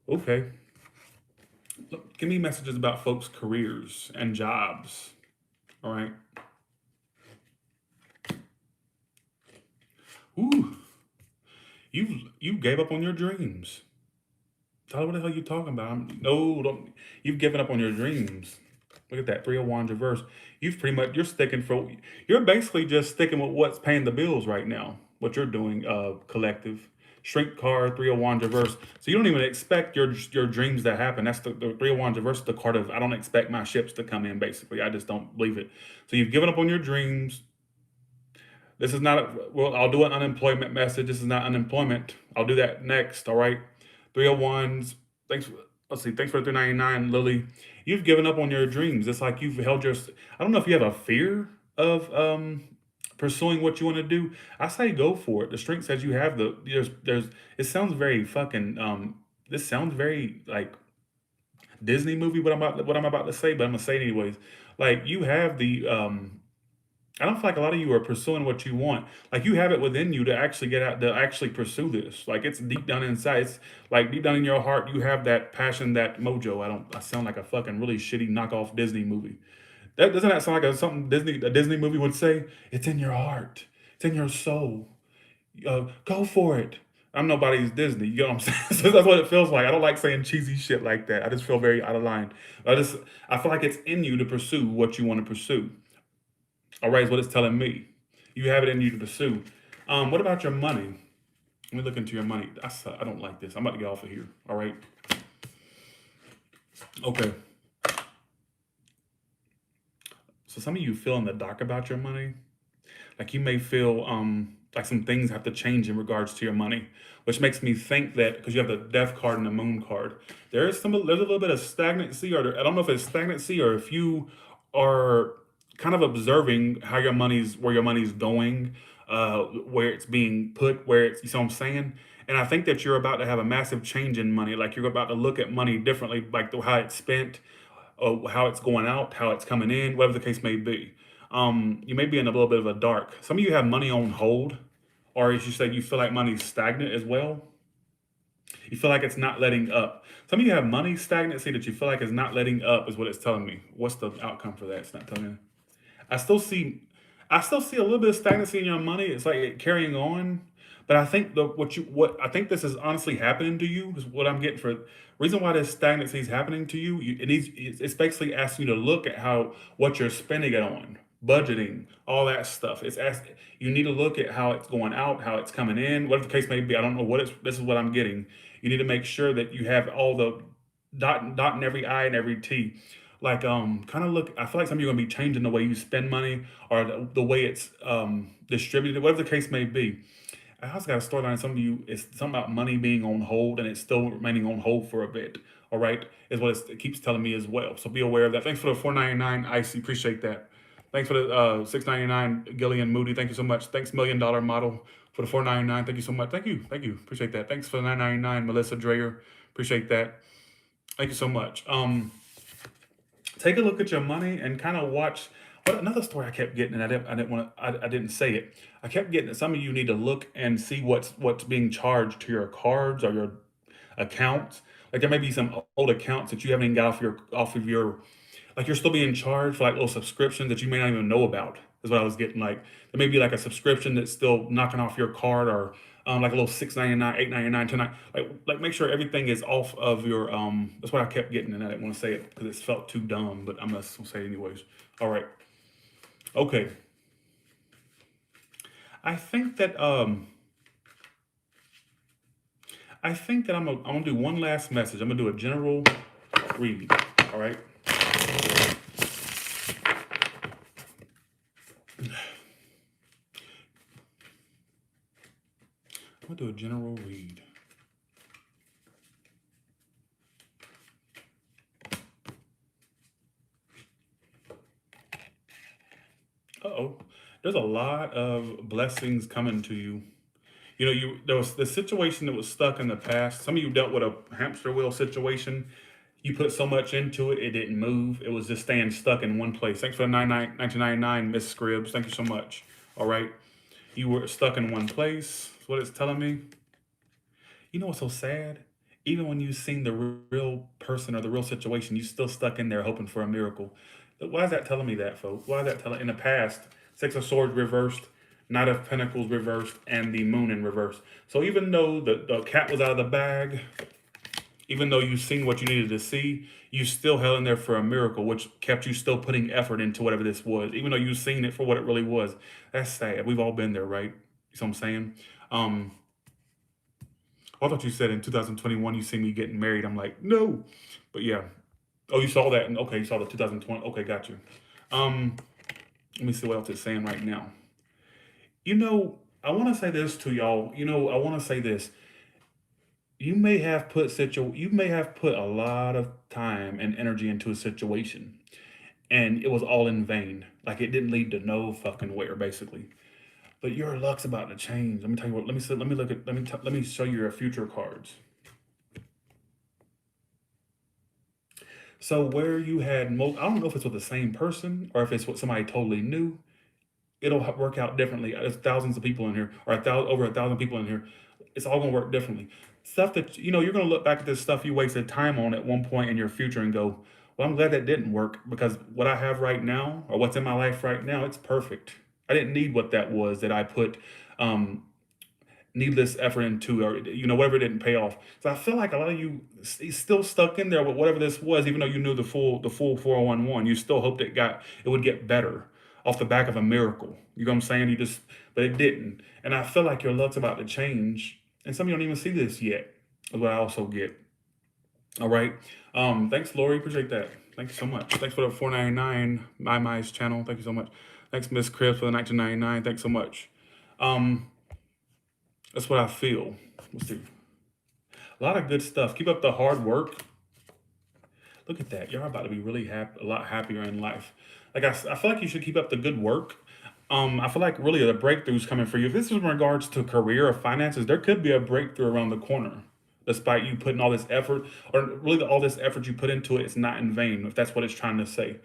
[SPEAKER 1] Okay. Look, give me messages about folks' careers and jobs. All right. Ooh. You gave up on your dreams. Tyler, what the hell are you talking about? No, don't. You've given up on your dreams. Look at that 301 reverse. You're basically just sticking with what's paying the bills right now. What you're doing, collective. Shrink card, 301 reverse. So you don't even expect your dreams to happen. That's the 301 reverse, the card of I don't expect my ships to come in, basically. I just don't believe it. So you've given up on your dreams. This is not, well, I'll do an unemployment message. This is not unemployment. I'll do that next, all right? 301s. Let's see. Thanks for the 399, Lily. You've given up on your dreams. It's like you've held your. I don't know if you have a fear of pursuing what you want to do. I say go for it. The strength says you have the. There's. It sounds very fucking. This sounds very like Disney movie. What I'm about to say, but I'm gonna say it anyways. Like you have the. I don't feel like a lot of you are pursuing what you want. Like you have it within you to actually get out to actually pursue this. Like it's deep down inside. It's like deep down in your heart, you have that passion, that mojo. I sound like a fucking really shitty knockoff Disney movie. Doesn't that sound like something a Disney movie would say? It's in your heart. It's in your soul. Go for it. I'm nobody's Disney. You know what I'm saying? So that's what it feels like. I don't like saying cheesy shit like that. I just feel very out of line. I feel like it's in you to pursue what you want to pursue. All right, is what it's telling me. You have it in you to pursue. What about your money? Let me look into your money. I don't like this. I'm about to get off of here. All right. Okay. So some of you feel in the dark about your money. Like you may feel like some things have to change in regards to your money, which makes me think that because you have the Death card and the Moon card, there's a little bit of stagnancy, or I don't know if it's stagnancy or if you are kind of observing where your money's going, where it's being put, where it's, you see what I'm saying? And I think that you're about to have a massive change in money. Like you're about to look at money differently, like how it's spent, how it's going out, how it's coming in, whatever the case may be. You may be in a little bit of a dark. Some of you have money on hold, or as you said, you feel like money's stagnant as well. You feel like it's not letting up. Some of you have money stagnancy that you feel like is not letting up, is what it's telling me. What's the outcome for that? It's not telling me. I still see a little bit of stagnancy in your money. It's like it carrying on. But I think what I think this is honestly happening to you is what I'm getting for reason why this stagnancy is happening to you. It's basically asking you to look at what you're spending it on, budgeting, all that stuff. You need to look at how it's going out, how it's coming in, whatever the case may be. I don't know this is what I'm getting. You need to make sure that you have all the dotting every I and every T. Like kind of look. I feel like some of you are gonna be changing the way you spend money or the way it's distributed, whatever the case may be. I also got a storyline. Some of you, it's something about money being on hold and it's still remaining on hold for a bit. All right, is what it keeps telling me as well. So be aware of that. Thanks for the 499 Icy. Appreciate that. Thanks for the 699 Gillian Moody. Thank you so much. Thanks $1 million model for the 499. Thank you so much. Thank you. Appreciate that. Thanks for the 999 Melissa Dreyer. Appreciate that. Thank you so much. Take a look at your money and kind of watch. What another story I kept getting, and I didn't want to, I didn't say it. I kept getting that some of you need to look and see what's being charged to your cards or your accounts. Like there may be some old accounts that you haven't even got off of your, like you're still being charged for like little subscriptions that you may not even know about. Is what I was getting. Like there may be like a subscription that's still knocking off your card, or like a little 6.99, 8.99, 10. Like make sure everything is off of your. That's what I kept getting, and I didn't want to say it because it felt too dumb, but I'm gonna say it anyways. All right. Okay. I think that I'm gonna do one last message. I'm gonna do a general read. All right. I'm gonna do a general read. Uh-oh. There's a lot of blessings coming to you. You know, there was the situation that was stuck in the past. Some of you dealt with a hamster wheel situation. You put so much into it, it didn't move. It was just staying stuck in one place. Thanks for the 1999, Miss Scribbs. Thank you so much. All right. You were stuck in one place. That's what it's telling me. You know what's so sad? Even when you've seen the real person or the real situation, you still stuck in there hoping for a miracle. Why is that telling me that, folks? Why is that telling? In the past, Six of Swords reversed, Knight of Pentacles reversed, and the Moon in reverse. So even though the cat was out of the bag, even though you've seen what you needed to see, you still held in there for a miracle, which kept you still putting effort into whatever this was, even though you've seen it for what it really was. That's sad. We've all been there, right? You know what I'm saying? I thought you said in 2021 you see me getting married. I'm like, no. But yeah. Oh, you saw that? Okay, you saw the 2020. Okay, got you. Let me see what else it's saying right now. You know, I want to say this to y'all. You know, I want to say this. You may have put a lot of time and energy into a situation, and it was all in vain. Like it didn't lead to no fucking where, basically. But your luck's about to change. Let me tell you what. Let me show you your future cards. So where you had I don't know if it's with the same person or if it's with somebody totally new. It'll work out differently. There's thousands of people in here, or over 1,000 people in here. It's all gonna work differently. Stuff that you're gonna look back at this stuff you wasted time on at one point in your future and go, "Well, I'm glad that didn't work because what I have right now, or what's in my life right now, it's perfect. I didn't need what that was that I put um, needless effort into, or whatever didn't pay off." So I feel like a lot of you still stuck in there with whatever this was, even though you knew the full 411. You still hoped it would get better off the back of a miracle. You know what I'm saying? But it didn't. And I feel like your luck's about to change, and some of you don't even see this yet. Is what I also get. All right. Thanks, Lori. Appreciate that. Thank you so much. Thanks for the 499 My channel. Thank you so much. Thanks, Miss Chris, for the 1999. Thanks so much. That's what I feel. Let's see. A lot of good stuff. Keep up the hard work. Look at that. You're about to be really happy, a lot happier in life. Like I feel like you should keep up the good work. I feel like really the breakthrough's coming for you. If this is in regards to career or finances, there could be a breakthrough around the corner. Despite you putting all this effort, or really all this effort you put into it, it's not in vain, if that's what it's trying to say.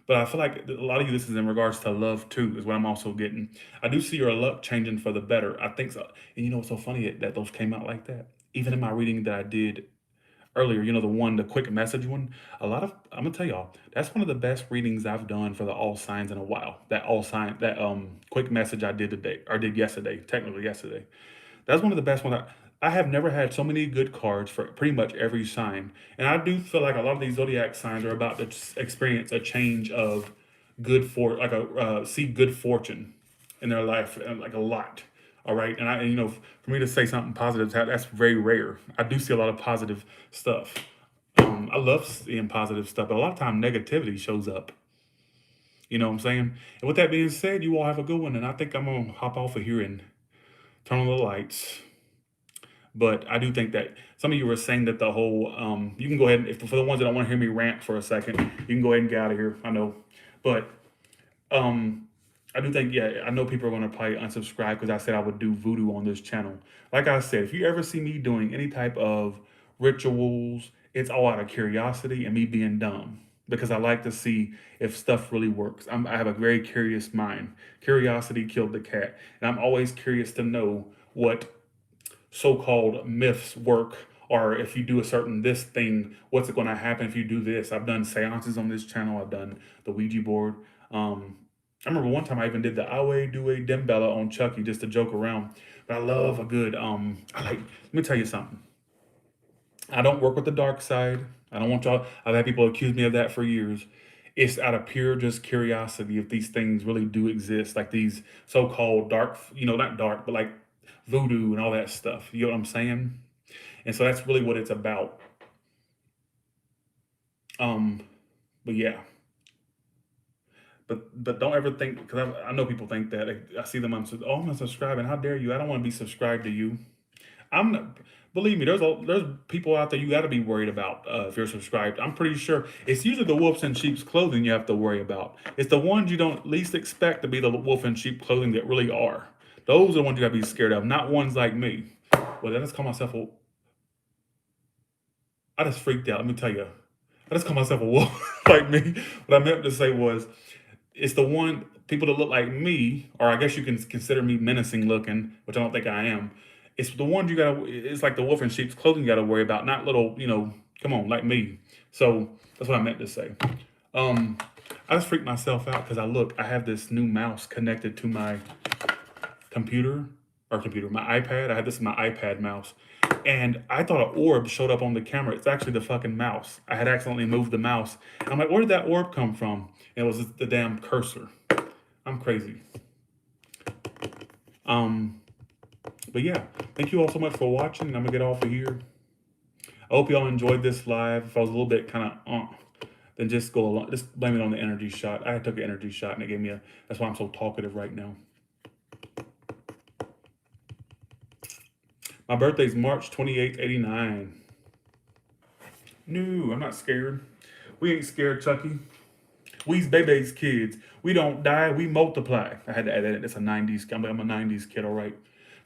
[SPEAKER 1] But I feel like a lot of you, this is in regards to love too, is what I'm also getting. I do see your luck changing for the better. I think so. And you know what's so funny that those came out like that? Even in my reading that I did earlier, the quick message one, I'm gonna tell y'all, that's one of the best readings I've done for the all signs in a while. That quick message I did today, or did yesterday, technically yesterday. That's one of the best ones. I have never had so many good cards for pretty much every sign. And I do feel like a lot of these zodiac signs are about to experience a change of see good fortune in their life, like a lot. All right. For me to say something positive, that's very rare. I do see a lot of positive stuff. I love seeing positive stuff, but a lot of time negativity shows up. You know what I'm saying? And with that being said, you all have a good one. And I think I'm going to hop off of here and turn on the lights. But I do think that some of you were saying that the whole, you can go ahead, if for the ones that don't want to hear me rant for a second, you can go ahead and get out of here. I know. But um, I do think, yeah, I know people are going to probably unsubscribe because I said I would do voodoo on this channel. Like I said, if you ever see me doing any type of rituals, it's all out of curiosity and me being dumb because I like to see if stuff really works. I have a very curious mind. Curiosity killed the cat. And I'm always curious to know what so-called myths work, or if you do a certain this thing, what's it going to happen if you do this. I've done seances on this channel. I've done the Ouija board. I remember one time I even did the Awe Due Dembella on Chucky just to joke around. But I love a good let me tell you something. I don't work with the dark side. I don't want y'all, I've had people accuse me of that for years. It's out of pure just curiosity if these things really do exist, like these so-called dark, not dark, but like voodoo and all that stuff. You know what I'm saying? And so that's really what it's about. Um, but yeah, but don't ever think, because I know people think that I see them oh, I'm unsubscribing. How dare you? I don't want to be subscribed to you. I'm not, believe me, there's people out there you got to be worried about if you're subscribed. I'm pretty sure it's usually the wolves in sheep's clothing you have to worry about. It's the ones you don't least expect to be the wolf in sheep clothing that really are. Those are the ones you got to be scared of, not ones like me. Well, I just call myself a. I just freaked out. Let me tell you, I just call myself a wolf like me. What I meant to say was, it's the one people that look like me, or I guess you can consider me menacing looking, which I don't think I am. It's the ones you gotta. It's like the wolf in sheep's clothing you gotta worry about, not little. Come on, like me. So that's what I meant to say. Um, I just freaked myself out because I have this new mouse connected to my my iPad. I have this in my iPad mouse. And I thought an orb showed up on the camera. It's actually the fucking mouse. I had accidentally moved the mouse. I'm like, where did that orb come from? And it was the damn cursor. I'm crazy. Um, but yeah, thank you all so much for watching. I'm gonna get off of here. I hope y'all enjoyed this live. If I was a little bit kind of then just go along. Just blame it on the energy shot. I took an energy shot and it gave me that's why I'm so talkative right now. My birthday's March 28th, 89. No, I'm not scared. We ain't scared, Chucky. We's baby's kids. We don't die, we multiply. I had to add that. It's a 90s. I'm a 90s kid, all right.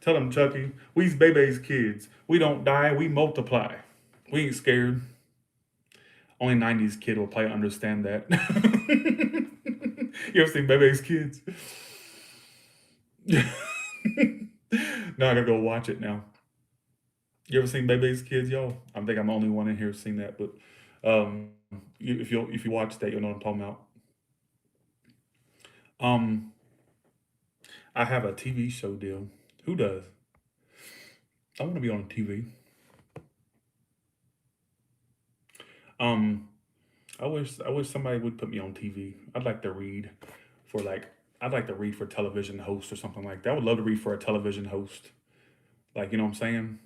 [SPEAKER 1] Tell them, Chucky. We's baby's kids. We don't die, we multiply. We ain't scared. Only 90s kid will probably understand that. You ever seen baby's kids? Now I gotta go watch it now. You ever seen baby's kids, y'all? I think I'm the only one in here seen that, but if you watch that, you'll know what I'm talking about. I have a TV show deal. Who does? I want to be on TV. I wish somebody would put me on TV. I'd like to read for television host or something like that. I would love to read for a television host. Like, you know what I'm saying?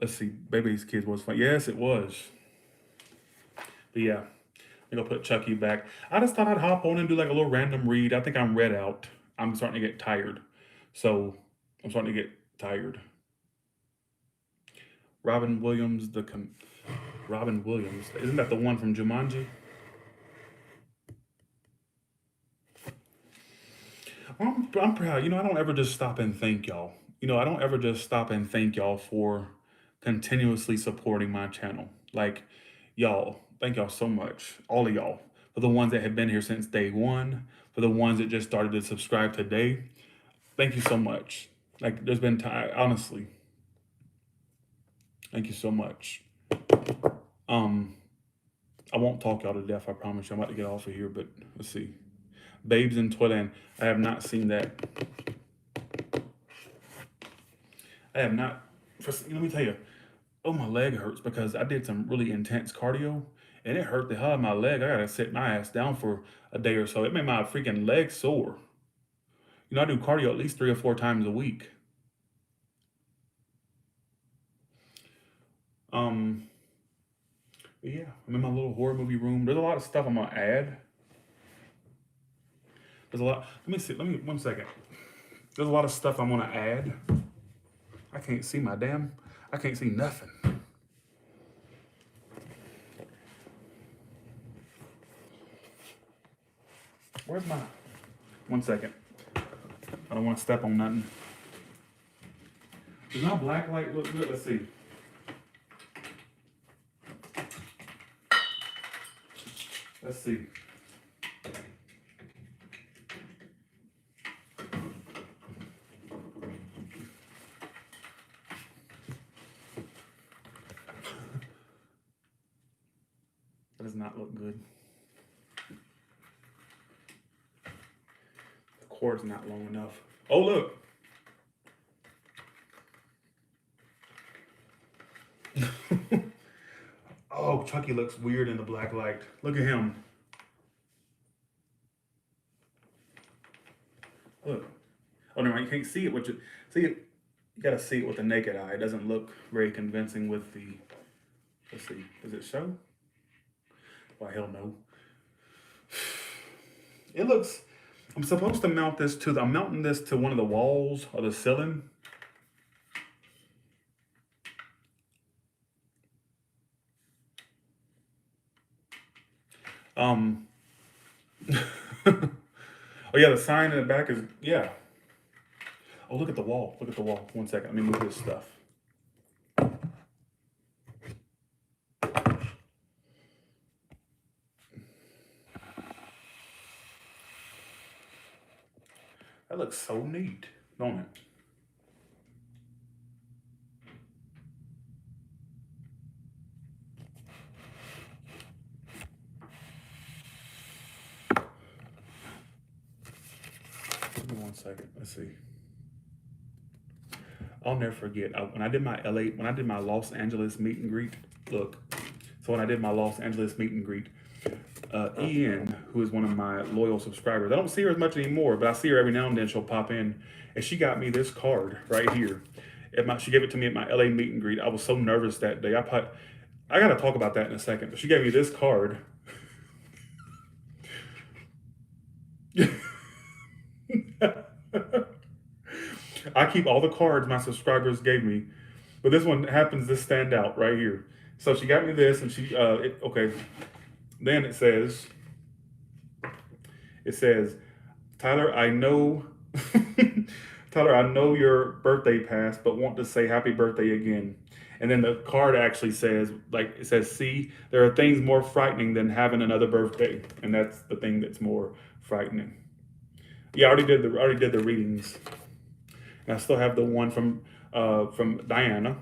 [SPEAKER 1] Let's see. Baby's Kids was fun. Yes, it was. But yeah, I'm gonna put Chucky back. I just thought I'd hop on and do like a little random read. I think I'm read out. I'm starting to get tired. So I'm starting to get tired. Robin Williams, Robin Williams. Isn't that the one from Jumanji? I'm proud. I don't ever just stop and thank y'all. I don't ever just stop and thank y'all for continuously supporting my channel. Like, y'all, thank y'all so much. All of y'all. For the ones that have been here since day one, for the ones that just started to subscribe today, thank you so much. Like, there's been time, honestly. Thank you so much. I won't talk y'all to death, I promise you. I'm about to get off of here, but let's see. Babes in Toyland. I have not seen that. I have not. Let me tell you. Oh, my leg hurts because I did some really intense cardio and it hurt the hell out of my leg. I gotta sit my ass down for a day or so. It made my freaking leg sore. I do cardio at least 3 or 4 times a week. Yeah, I'm in my little horror movie room. There's a lot of stuff I'm gonna add. There's a lot. Let me see. 1 second. There's a lot of stuff I'm gonna add. I can't see I can't see nothing. Where's my, 1 second. I don't want to step on nothing. Does my black light look good? Let's see. Let's see. That does not look good. The cord's not long enough. Oh, look. Oh, Chucky looks weird in the black light. Look at him. Look. Oh, no, you can't see it. See it. You gotta see it with the naked eye. It doesn't look very convincing with the. Let's see. Does it show? Why, hell no. It looks. I'm supposed to mount this to. I'm mounting this to one of the walls or the ceiling. Oh yeah, the sign in the back is, yeah. Oh, look at the wall. Look at the wall. 1 second. Let me move this stuff. That looks so neat, don't it? Give me 1 second. Let's see. I'll never forget when I did my Los Angeles meet and greet. Look, so when I did my Los Angeles meet and greet, Ian, who is one of my loyal subscribers, I don't see her as much anymore, but I see her every now and then. She'll pop in, and she got me this card right here. She gave it to me at my LA meet and greet. I was so nervous that day. I gotta talk about that in a second. But she gave me this card. I keep all the cards my subscribers gave me, but this one happens to stand out right here. So she got me this, and okay. Then it says, Tyler, I know, Tyler, I know your birthday passed, but want to say happy birthday again. And then the card actually says, see, there are things more frightening than having another birthday, and that's the thing that's more frightening. Yeah, I already did the readings. And I still have the one from Diana.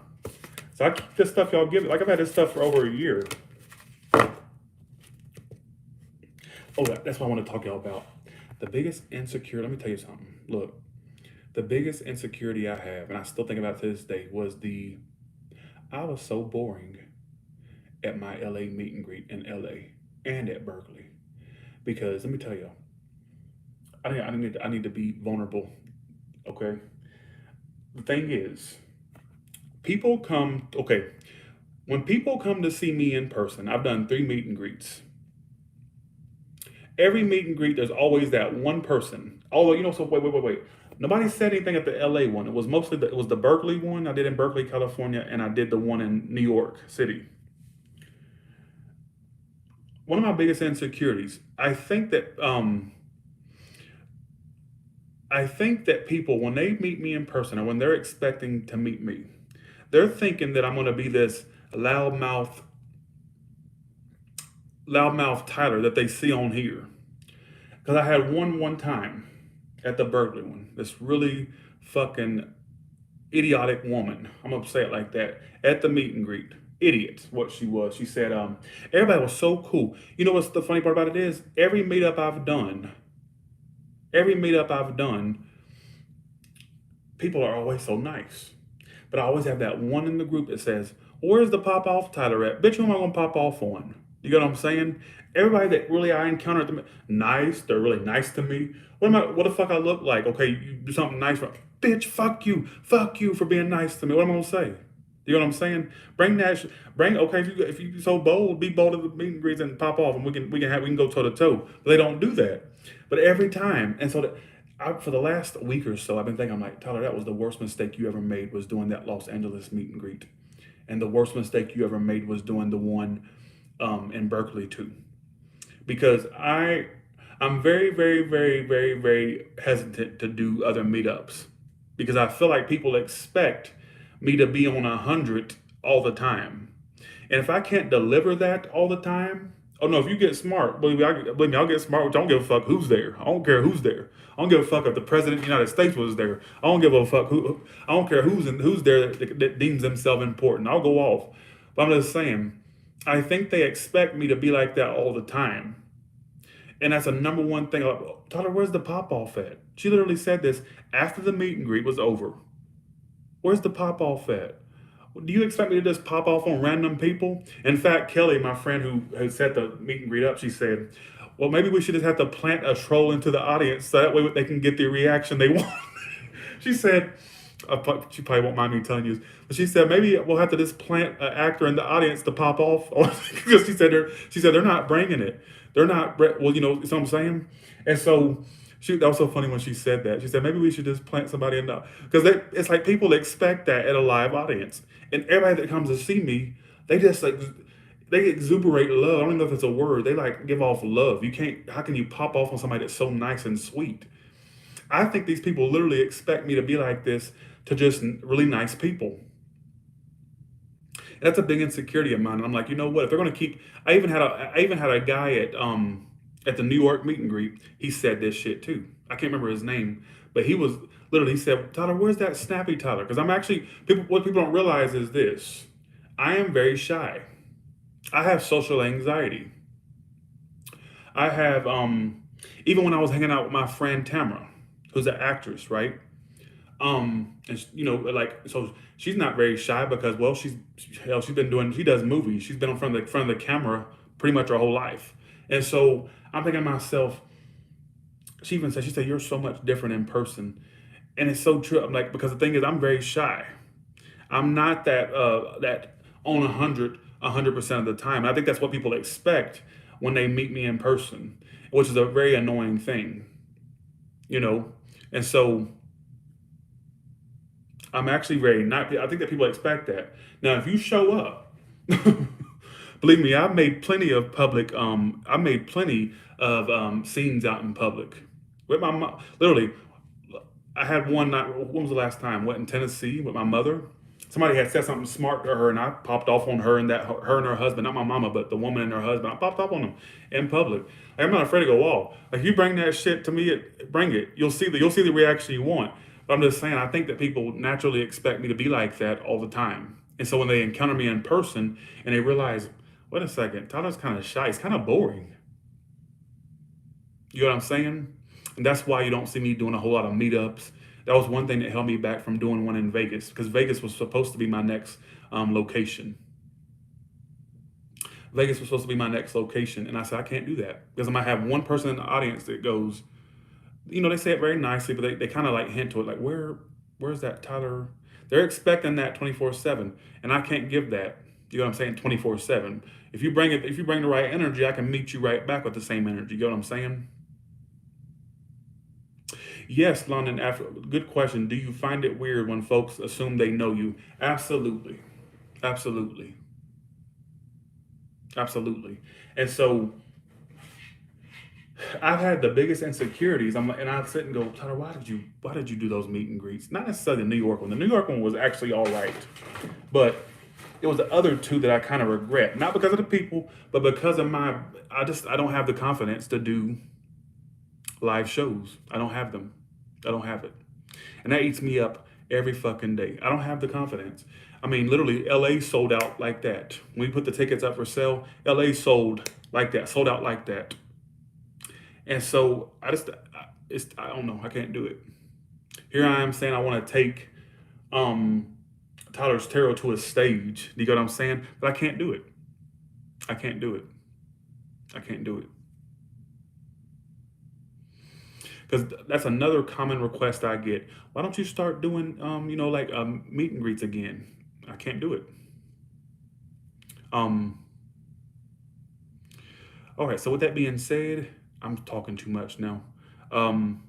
[SPEAKER 1] So I keep this stuff y'all give me. Like, I've had this stuff for over a year. Oh, that's what I want to talk to y'all about. The biggest insecurity, let me tell you something. Look, the biggest insecurity I have, and I still think about it to this day, was I was so boring at my LA meet and greet in LA and at Berkeley. Because let me tell you, I need to be vulnerable, okay? The thing is, when people come to see me in person, I've done 3 meet and greets. Every meet and greet, there's always that one person. Although, so wait. Nobody said anything at the LA one. It was mostly the Berkeley one I did in Berkeley, California, and I did the one in New York City. One of my biggest insecurities, I think that people, when they meet me in person or when they're expecting to meet me, they're thinking that I'm going to be this loudmouth Tyler that they see on here. Because I had one time at the Berkeley one, this really fucking idiotic woman, I'm going to say it like that, at the meet and greet. Idiot, what she was. She said, everybody was so cool. You know what's the funny part about it is? Every meetup I've done, people are always so nice. But I always have that one in the group that says, where's the pop off Tyler at? Bitch, who am I going to pop off on? You get what I'm saying? Everybody that really I encountered, nice, they're really nice to me. What the fuck I look like? Okay, you do something nice for, bitch, fuck you for being nice to me. What am I going to say? You know what I'm saying? Okay, if you so bold, be bold at the meet and greets and pop off, and we can go toe to toe. But they don't do that. But every time, and so for the last week or so, I've been thinking, I'm like, Tyler, that was the worst mistake you ever made, was doing that Los Angeles meet and greet. And the worst mistake you ever made was doing the one in Berkeley too. Because I'm very, very, very, very, very hesitant to do other meetups because I feel like people expect me to be on 100 all the time. And if I can't deliver that all the time, oh no, if you get smart, believe me, I'll get smart, which I don't give a fuck who's there. I don't care who's there. I don't give a fuck if the president of the United States was there. I don't give a fuck I don't care who's there that deems themselves important. I'll go off. But I'm just saying, I think they expect me to be like that all the time. And that's a number one thing. Like, Tyler, where's the pop off at? She literally said this after the meet and greet was over. Where's the pop off at? Do you expect me to just pop off on random people? In fact, Kelly, my friend who set the meet and greet up, she said, well, maybe we should just have to plant a troll into the audience so that way they can get the reaction they want. She said, she probably won't mind me telling you, but she said maybe we'll have to just plant an actor in the audience to pop off because she said they're not bringing it. They're not well, you know what I'm saying. And so that was so funny when she said that. She said maybe we should just plant somebody in the because it's like people expect that at a live audience, and everybody that comes to see me, they just like they exuberate love. I don't even know if it's a word. They like give off love. You can't. How can you pop off on somebody that's so nice and sweet? I think these people literally expect me to be like this to just really nice people. And that's a big insecurity of mine. I'm like, you know what? If they're going to keep, I even had a guy at the New York meet and greet. He said this shit too. I can't remember his name, but he was literally he said, Tyler, where's that snappy Tyler? Because I'm actually what people don't realize is this: I am very shy. I have social anxiety. I have even when I was hanging out with my friend Tamara, who's an actress, right? And you know, like so she's not very shy because well, she's been doing she does movies. She's been in front of the camera pretty much her whole life. And so I'm thinking to myself, she said, you're so much different in person. And it's so true. I'm like, because the thing is I'm very shy. I'm not that on 100% of the time. And I think that's what people expect when they meet me in person, which is a very annoying thing, you know. And so I'm actually very not. I think that people expect that. Now, if you show up, believe me, I've made plenty of public. I made plenty of scenes out in public with my mom. Literally, I had one night. When was the last time? Went in Tennessee with my mother. Somebody had said something smart to her, and I popped off on her and her and her husband, not my mama, but the woman and her husband. I popped off on them in public. Like, I'm not afraid to go off. Like you bring that shit to me, bring it. You'll see the reaction you want. But I'm just saying, I think that people naturally expect me to be like that all the time. And so when they encounter me in person and they realize, wait a second, Tyler's kind of shy. It's kind of boring. You know what I'm saying? And that's why you don't see me doing a whole lot of meetups. That was one thing that held me back from doing one in Vegas because Vegas was supposed to be my next location. Vegas was supposed to be my next location. And I said, I can't do that because I might have one person in the audience that goes, you know, they say it very nicely, but they kind of like hint to it, like, where's that Tyler? They're expecting that 24/7. And I can't give that. You know what I'm saying? 24/7. If you bring the right energy, I can meet you right back with the same energy. You know what I'm saying? Yes, London, good question. Do you find it weird when folks assume they know you? Absolutely. Absolutely. Absolutely. And so I've had the biggest insecurities. And I sit and go, Tyler, why did you do those meet and greets? Not necessarily the New York one. The New York one was actually all right, but it was the other two that I kind of regret. Not because of the people, but because of I don't have the confidence to do live shows. I don't have them. I don't have it, and that eats me up every fucking day. I don't have the confidence. I mean, literally, LA sold out like that. When we put the tickets up for sale, LA sold like that, sold out like that. And so I don't know. I can't do it. Here I am saying I want to take um, Tyler's Tarot to a stage. Do you get what I'm saying? But I can't do it. I can't do it. I can't do it. Because that's another common request I get. Why don't you start doing, like meet and greets again? I can't do it. Um, all right. So with that being said, I'm talking too much now. Um,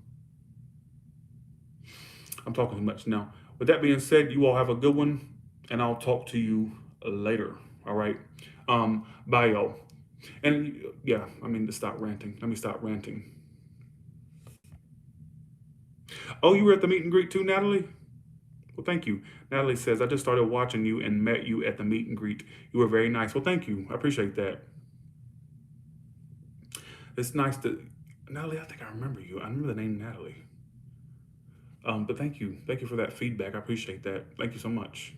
[SPEAKER 1] I'm talking too much now. With that being said, you all have a good one, and I'll talk to you later. All right. Bye, y'all. And yeah, I mean to stop ranting. Let me stop ranting. Oh, you were at the meet and greet too, Natalie? Well, thank you. Natalie says, I just started watching you and met you at the meet and greet. You were very nice. Well, thank you. I appreciate that. It's nice to, Natalie, I think I remember you. I remember the name Natalie. But thank you. Thank you for that feedback. I appreciate that. Thank you so much.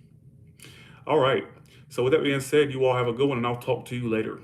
[SPEAKER 1] All right. So with that being said, you all have a good one, and I'll talk to you later.